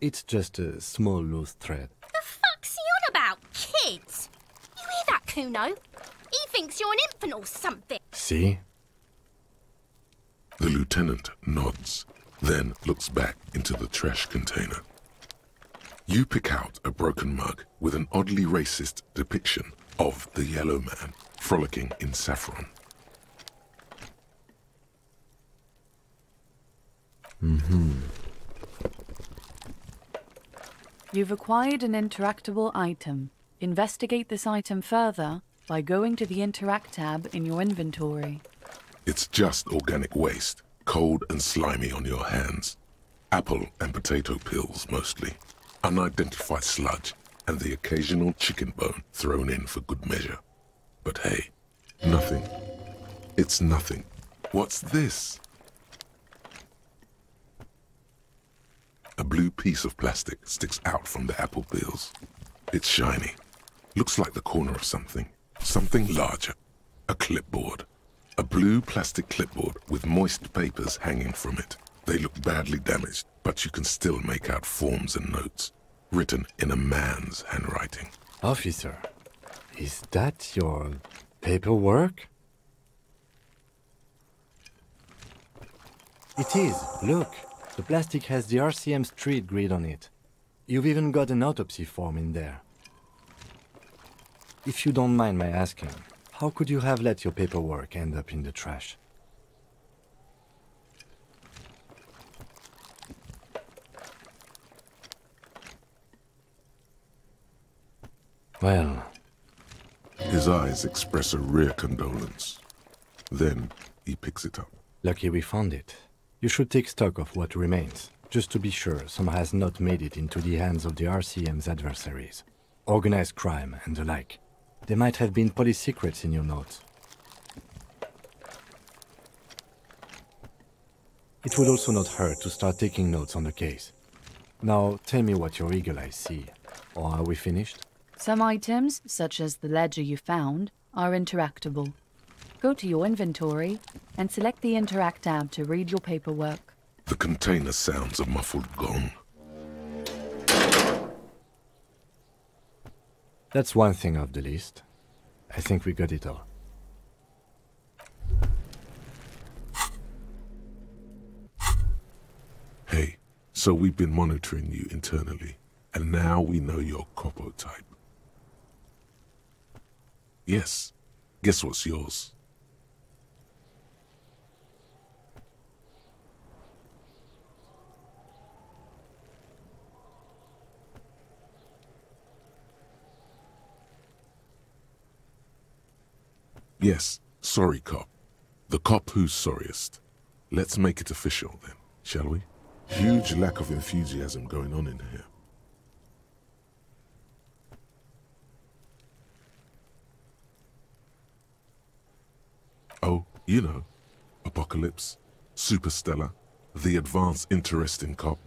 It's just a small loose thread. The fuck's he on about, kids? You hear that, Cuno? He thinks you're an infant or something. See? The lieutenant nods, then looks back into the trash container. You pick out a broken mug with an oddly racist depiction of the yellow man frolicking in saffron. You've acquired an interactable item. Investigate this item further by going to the Interact tab in your inventory. It's just organic waste, cold and slimy on your hands. Apple and potato peels, mostly. Unidentified sludge, and the occasional chicken bone thrown in for good measure. But hey, nothing. It's nothing. What's this? A blue piece of plastic sticks out from the apple peels. It's shiny. Looks like the corner of something. Something larger. A clipboard. A blue plastic clipboard with moist papers hanging from it. They look badly damaged, but you can still make out forms and notes, written in a man's handwriting. Officer, is that your paperwork? It is, look. The plastic has the RCM street grid on it. You've even got an autopsy form in there. If you don't mind my asking, how could you have let your paperwork end up in the trash? Well... His eyes express a rare condolence. Then he picks it up. Lucky we found it. You should take stock of what remains, just to be sure some has not made it into the hands of the RCM's adversaries. Organized crime and the like. There might have been police secrets in your notes. It would also not hurt to start taking notes on the case. Now, tell me what your eagle eyes see. Or are we finished? Some items, such as the ledger you found, are interactable. Go to your inventory and select the Interact tab to read your paperwork. The container sounds a muffled gong. That's one thing off the list. I think we got it all. Hey, so we've been monitoring you internally, and now we know your Copo type. Yes, guess what's yours? Yes, sorry cop. The cop who's sorriest. Let's make it official then, shall we? Huge lack of enthusiasm going on in here. Oh, you know, Apocalypse, Superstellar, the advanced interesting cop,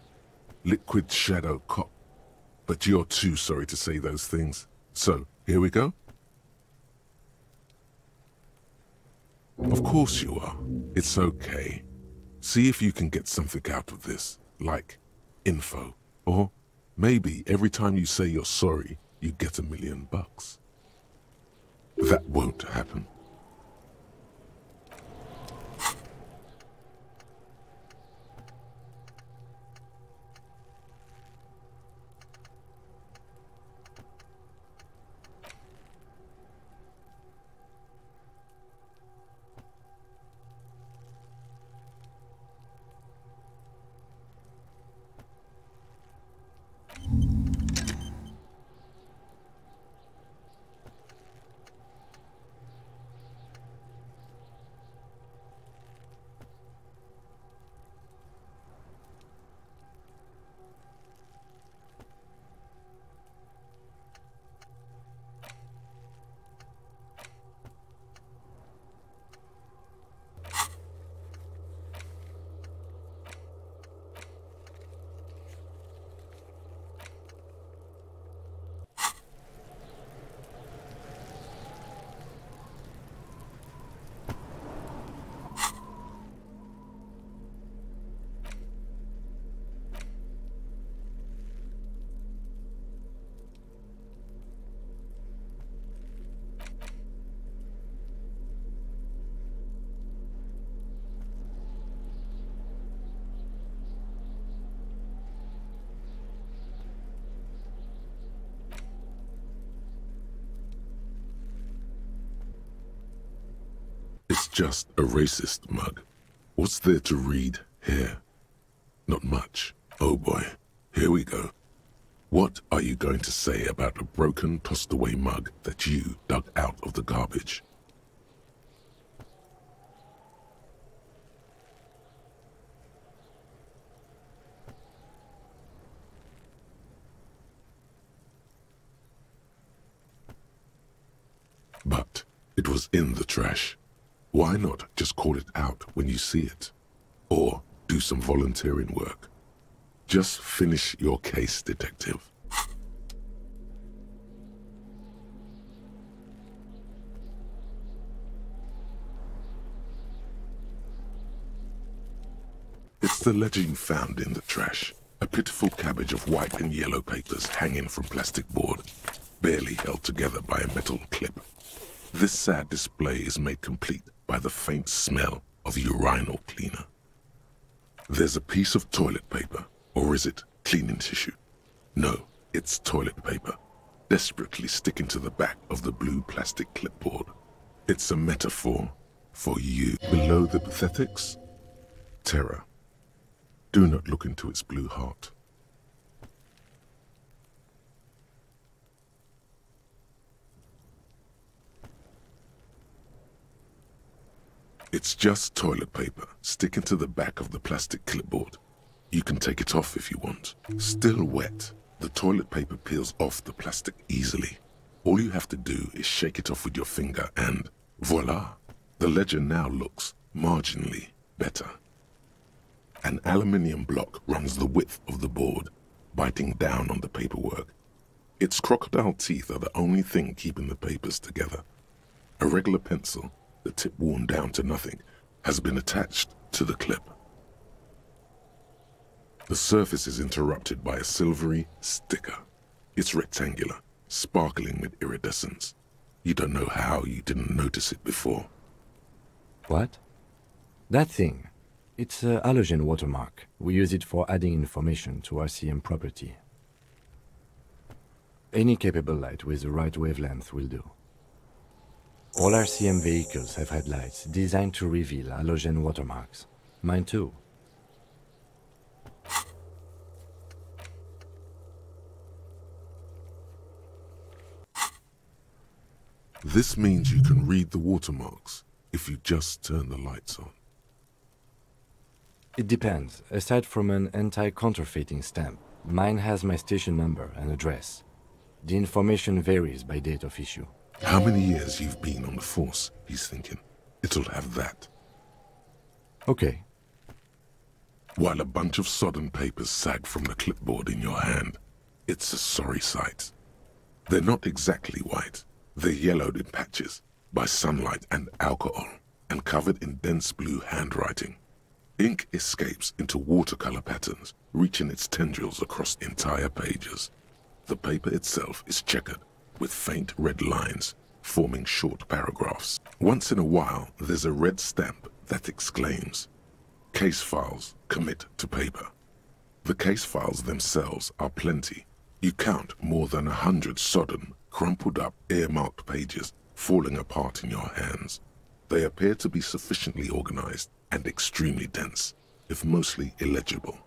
liquid shadow cop. But you're too sorry to say those things. So, here we go? Of course you are. It's okay. See if you can get something out of this, like info. Or maybe every time you say you're sorry, you get $1 million. That won't happen. It's just a racist mug. What's there to read here? Not much. Oh boy, here we go. What are you going to say about a broken, tossed-away mug that you dug out of the garbage? But it was in the trash. Why not just call it out when you see it? Or do some volunteering work? Just finish your case, detective. It's the ledger you found in the trash. A pitiful cabbage of white and yellow papers hanging from plastic board, barely held together by a metal clip. This sad display is made complete by the faint smell of urinal cleaner. There's a piece of toilet paper, or is it cleaning tissue? No, it's toilet paper, desperately sticking to the back of the blue plastic clipboard. It's a metaphor for you. Below the pathetics, terror. Do not look into its blue heart. It's just toilet paper sticking to the back of the plastic clipboard. You can take it off if you want. Still wet, the toilet paper peels off the plastic easily. All you have to do is shake it off with your finger and voila! The ledger now looks marginally better. An aluminium block runs the width of the board, biting down on the paperwork. Its crocodile teeth are the only thing keeping the papers together. A regular pencil, the tip worn down to nothing, has been attached to the clip. The surface is interrupted by a silvery sticker. It's rectangular, sparkling with iridescence. You don't know how you didn't notice it before. What? That thing. It's a halogen watermark. We use it for adding information to RCM property. Any capable light with the right wavelength will do. All RCM vehicles have headlights designed to reveal halogen watermarks. Mine too. This means you can read the watermarks if you just turn the lights on. It depends. Aside from an anti-counterfeiting stamp, mine has my station number and address. The information varies by date of issue. How many years you've been on the force, he's thinking. It'll have that. Okay. While a bunch of sodden papers sag from the clipboard in your hand, it's a sorry sight. They're not exactly white. They're yellowed in patches by sunlight and alcohol, and covered in dense blue handwriting. Ink escapes into watercolor patterns, reaching its tendrils across entire pages. The paper itself is checkered, with faint red lines, forming short paragraphs. Once in a while, there's a red stamp that exclaims, "Case files, commit to paper." The case files themselves are plenty. You count more than 100 sodden, crumpled up, earmarked pages falling apart in your hands. They appear to be sufficiently organized and extremely dense, if mostly illegible.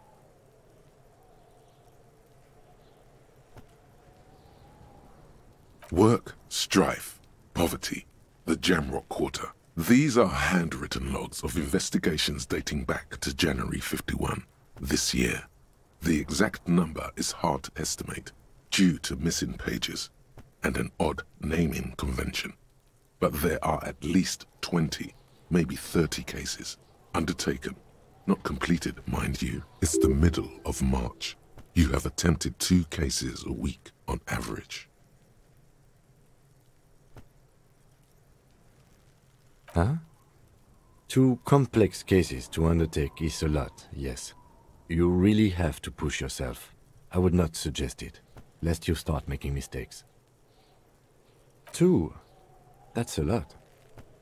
Work, strife, poverty, the Jamrock Quarter. These are handwritten logs of investigations dating back to January 51, this year. The exact number is hard to estimate, due to missing pages and an odd naming convention. But there are at least 20, maybe 30 cases undertaken, not completed, mind you. It's the middle of March. You have attempted 2 cases a week on average. Huh? 2 complex cases to undertake is a lot, yes. You really have to push yourself. I would not suggest it, lest you start making mistakes. 2? That's a lot.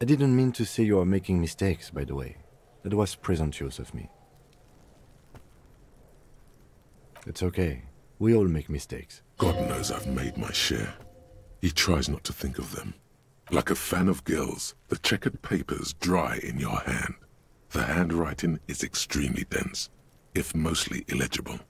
I didn't mean to say you are making mistakes, by the way. That was presumptuous of me. It's okay. We all make mistakes. God knows I've made my share. He tries not to think of them. Like a fan of gills, the checkered papers dry in your hand. The handwriting is extremely dense, if mostly illegible.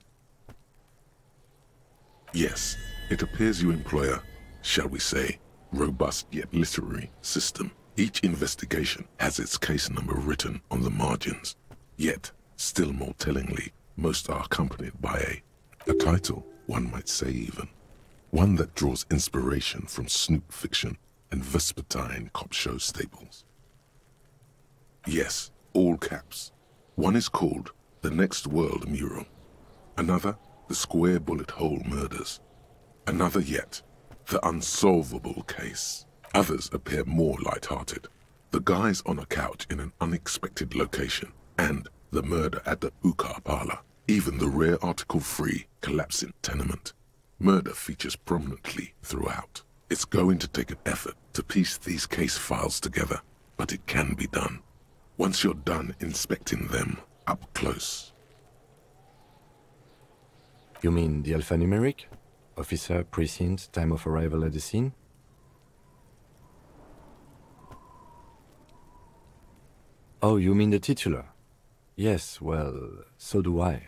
Yes, it appears you employ a, shall we say, robust yet literary system. Each investigation has its case number written on the margins. Yet, still more tellingly, most are accompanied by a title, one might say even. One that draws inspiration from Snoop fiction and Vespertine cop show staples. Yes, all caps. One is called The Next World Mural. Another, The Square Bullet Hole Murders. Another yet, The Unsolvable Case. Others appear more light-hearted. The guys on a couch in an unexpected location, and the murder at the Uka Parlor. Even the rare article-free collapsing tenement. Murder features prominently throughout. It's going to take an effort to piece these case files together, but it can be done. Once you're done inspecting them up close. You mean the alphanumeric? Officer, precinct, time of arrival at the scene? Oh, you mean the titular? Yes, well, so do I.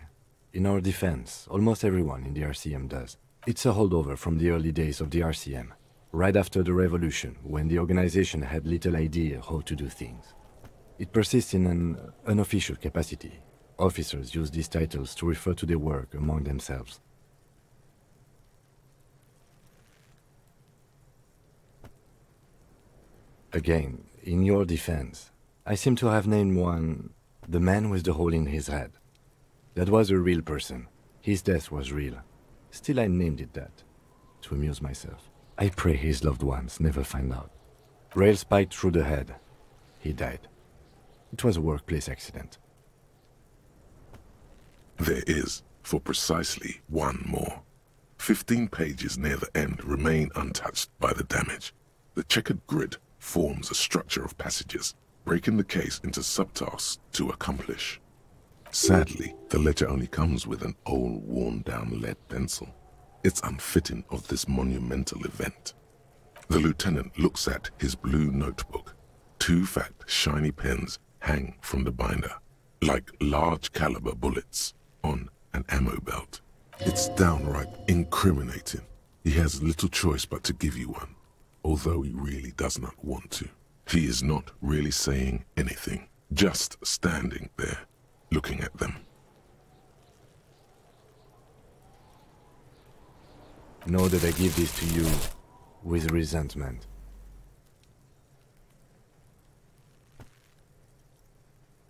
In our defense, almost everyone in the RCM does. It's a holdover from the early days of the RCM, right after the revolution, when the organization had little idea how to do things. It persists in an unofficial capacity. Officers use these titles to refer to their work among themselves. Again, in your defense, I seem to have named one, the man with the hole in his head. That was a real person. His death was real. Still, I named it that, to amuse myself. I pray his loved ones never find out. Rail spiked through the head. He died. It was a workplace accident. There is, for precisely one more. 15 pages near the end remain untouched by the damage. The checkered grid forms a structure of passages, breaking the case into subtasks to accomplish. Sadly, the ledger only comes with an old, worn-down lead pencil. It's unfitting of this monumental event. The lieutenant looks at his blue notebook. 2 fat, shiny pens hang from the binder, like large-caliber bullets on an ammo belt. It's downright incriminating. He has little choice but to give you one, although he really does not want to. He is not really saying anything, just standing there, looking at them. Know that I give this to you with resentment.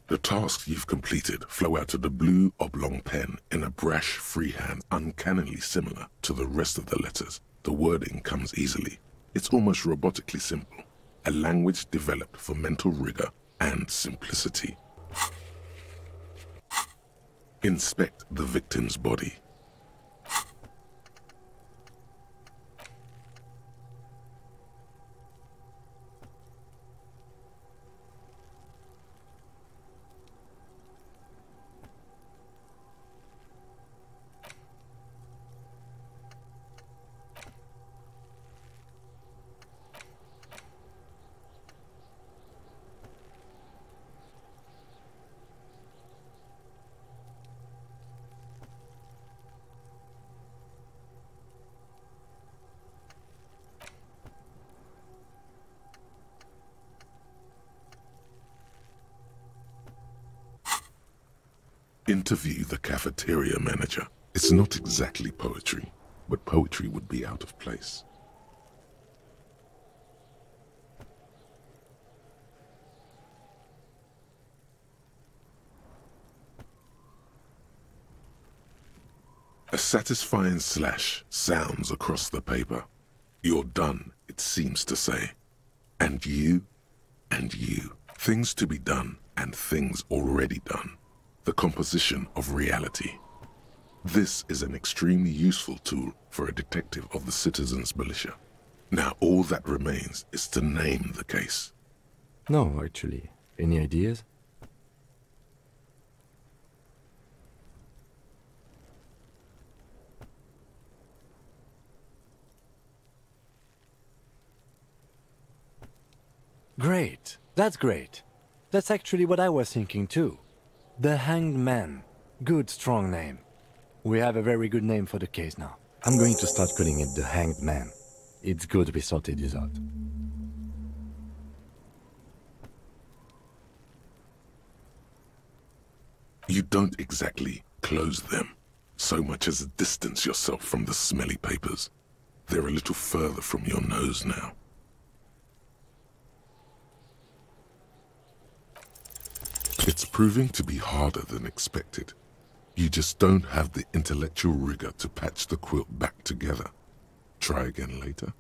The tasks you've completed flow out of the blue oblong pen in a brash freehand uncannily similar to the rest of the letters. The wording comes easily. It's almost robotically simple. A language developed for mental rigor and simplicity. Inspect the victim's body. Interview the cafeteria manager. It's not exactly poetry, but poetry would be out of place. A satisfying slash sounds across the paper. You're done, it seems to say. And you, and you. Things to be done, and things already done. The composition of reality. This is an extremely useful tool for a detective of the citizens' militia. Now all that remains is to name the case. No, actually. Any ideas? Great. That's great. That's actually what I was thinking too. The Hanged Man. Good, strong name. We have a very good name for the case now. I'm going to start calling it the Hanged Man. It's good we sorted this out. You don't exactly close them, so much as distance yourself from the smelly papers. They're a little further from your nose now. It's proving to be harder than expected. You just don't have the intellectual rigor to patch the quilt back together. Try again later.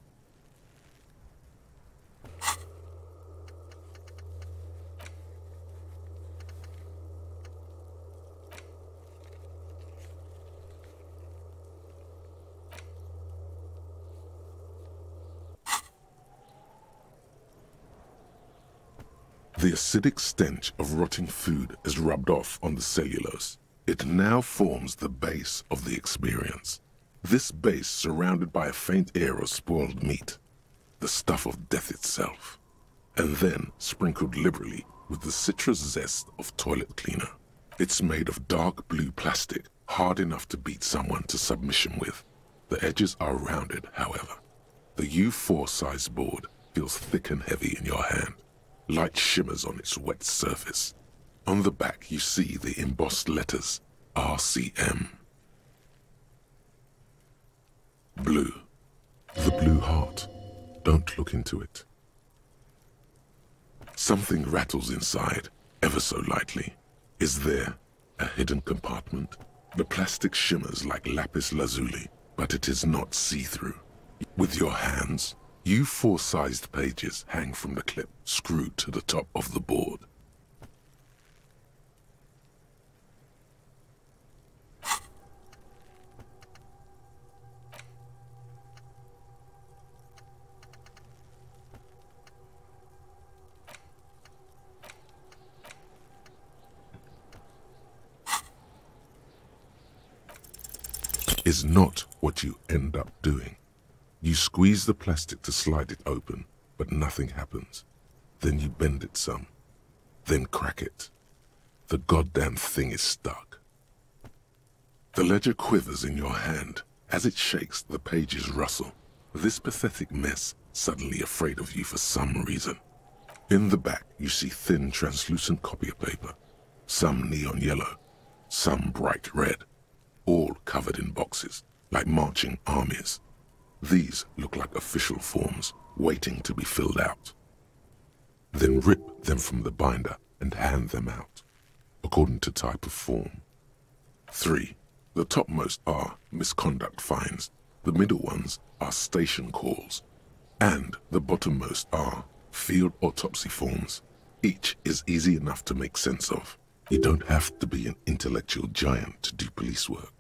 The acidic stench of rotting food is rubbed off on the cellulose. It now forms the base of the experience. This base surrounded by a faint air of spoiled meat, the stuff of death itself, and then sprinkled liberally with the citrus zest of toilet cleaner. It's made of dark blue plastic, hard enough to beat someone to submission with. The edges are rounded, however. The U4 size board feels thick and heavy in your hand. Light shimmers on its wet surface. On the back you see the embossed letters, RCM. Blue. The blue heart. Don't look into it. Something rattles inside, ever so lightly. Is there a hidden compartment? The plastic shimmers like lapis lazuli, but it is not see-through. With your hands, U4-sized pages hang from the clip screwed to the top of the board. Is not what you end up doing. You squeeze the plastic to slide it open, but nothing happens. Then you bend it some, then crack it. The goddamn thing is stuck. The ledger quivers in your hand. As it shakes, the pages rustle. This pathetic mess suddenly afraid of you for some reason. In the back, you see thin, translucent copier paper. Some neon yellow, some bright red. All covered in boxes, like marching armies. These look like official forms, waiting to be filled out. Then rip them from the binder and hand them out, according to type of form. 3. The topmost are misconduct fines, the middle ones are station calls, and the bottommost are field autopsy forms. Each is easy enough to make sense of. You don't have to be an intellectual giant to do police work.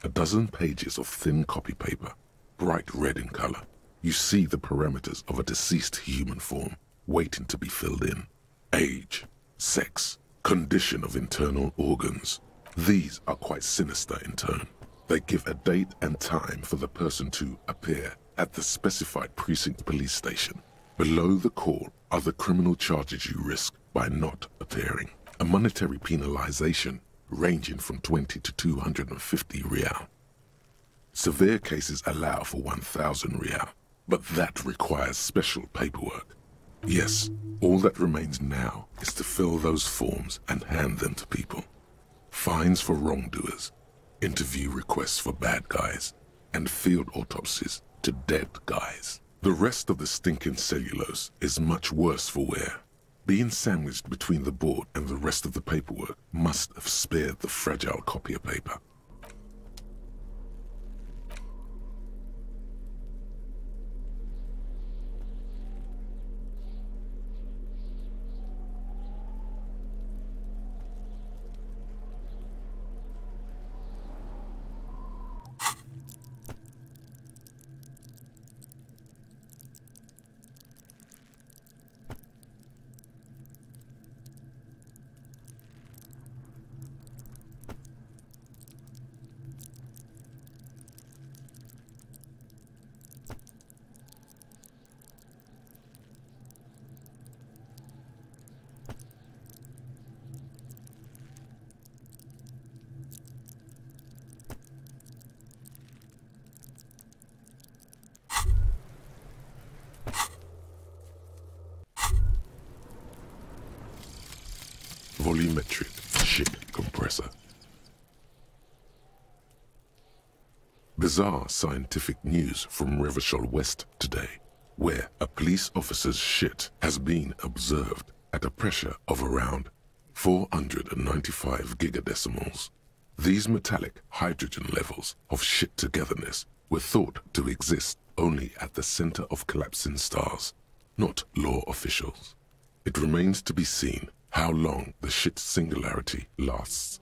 A dozen pages of thin copy paper, bright red in color. You see the parameters of a deceased human form waiting to be filled in. Age, sex, condition of internal organs. These are quite sinister in turn. They give a date and time for the person to appear at the specified precinct police station. Below the call are the criminal charges you risk by not appearing. A monetary penalization ranging from 20 to 250 real. Severe cases allow for 1,000 real, but that requires special paperwork. Yes, all that remains now is to fill those forms and hand them to people. Fines for wrongdoers, interview requests for bad guys, and field autopsies to dead guys. The rest of the stinking cellulose is much worse for wear. Being sandwiched between the board and the rest of the paperwork must have spared the fragile copier paper. Volumetric ship compressor. Bizarre scientific news from Revachol West today, where a police officer's shit has been observed at a pressure of around 495 gigadecimals. These metallic hydrogen levels of shit togetherness were thought to exist only at the center of collapsing stars, not law officials. It remains to be seen how long the shit singularity lasts.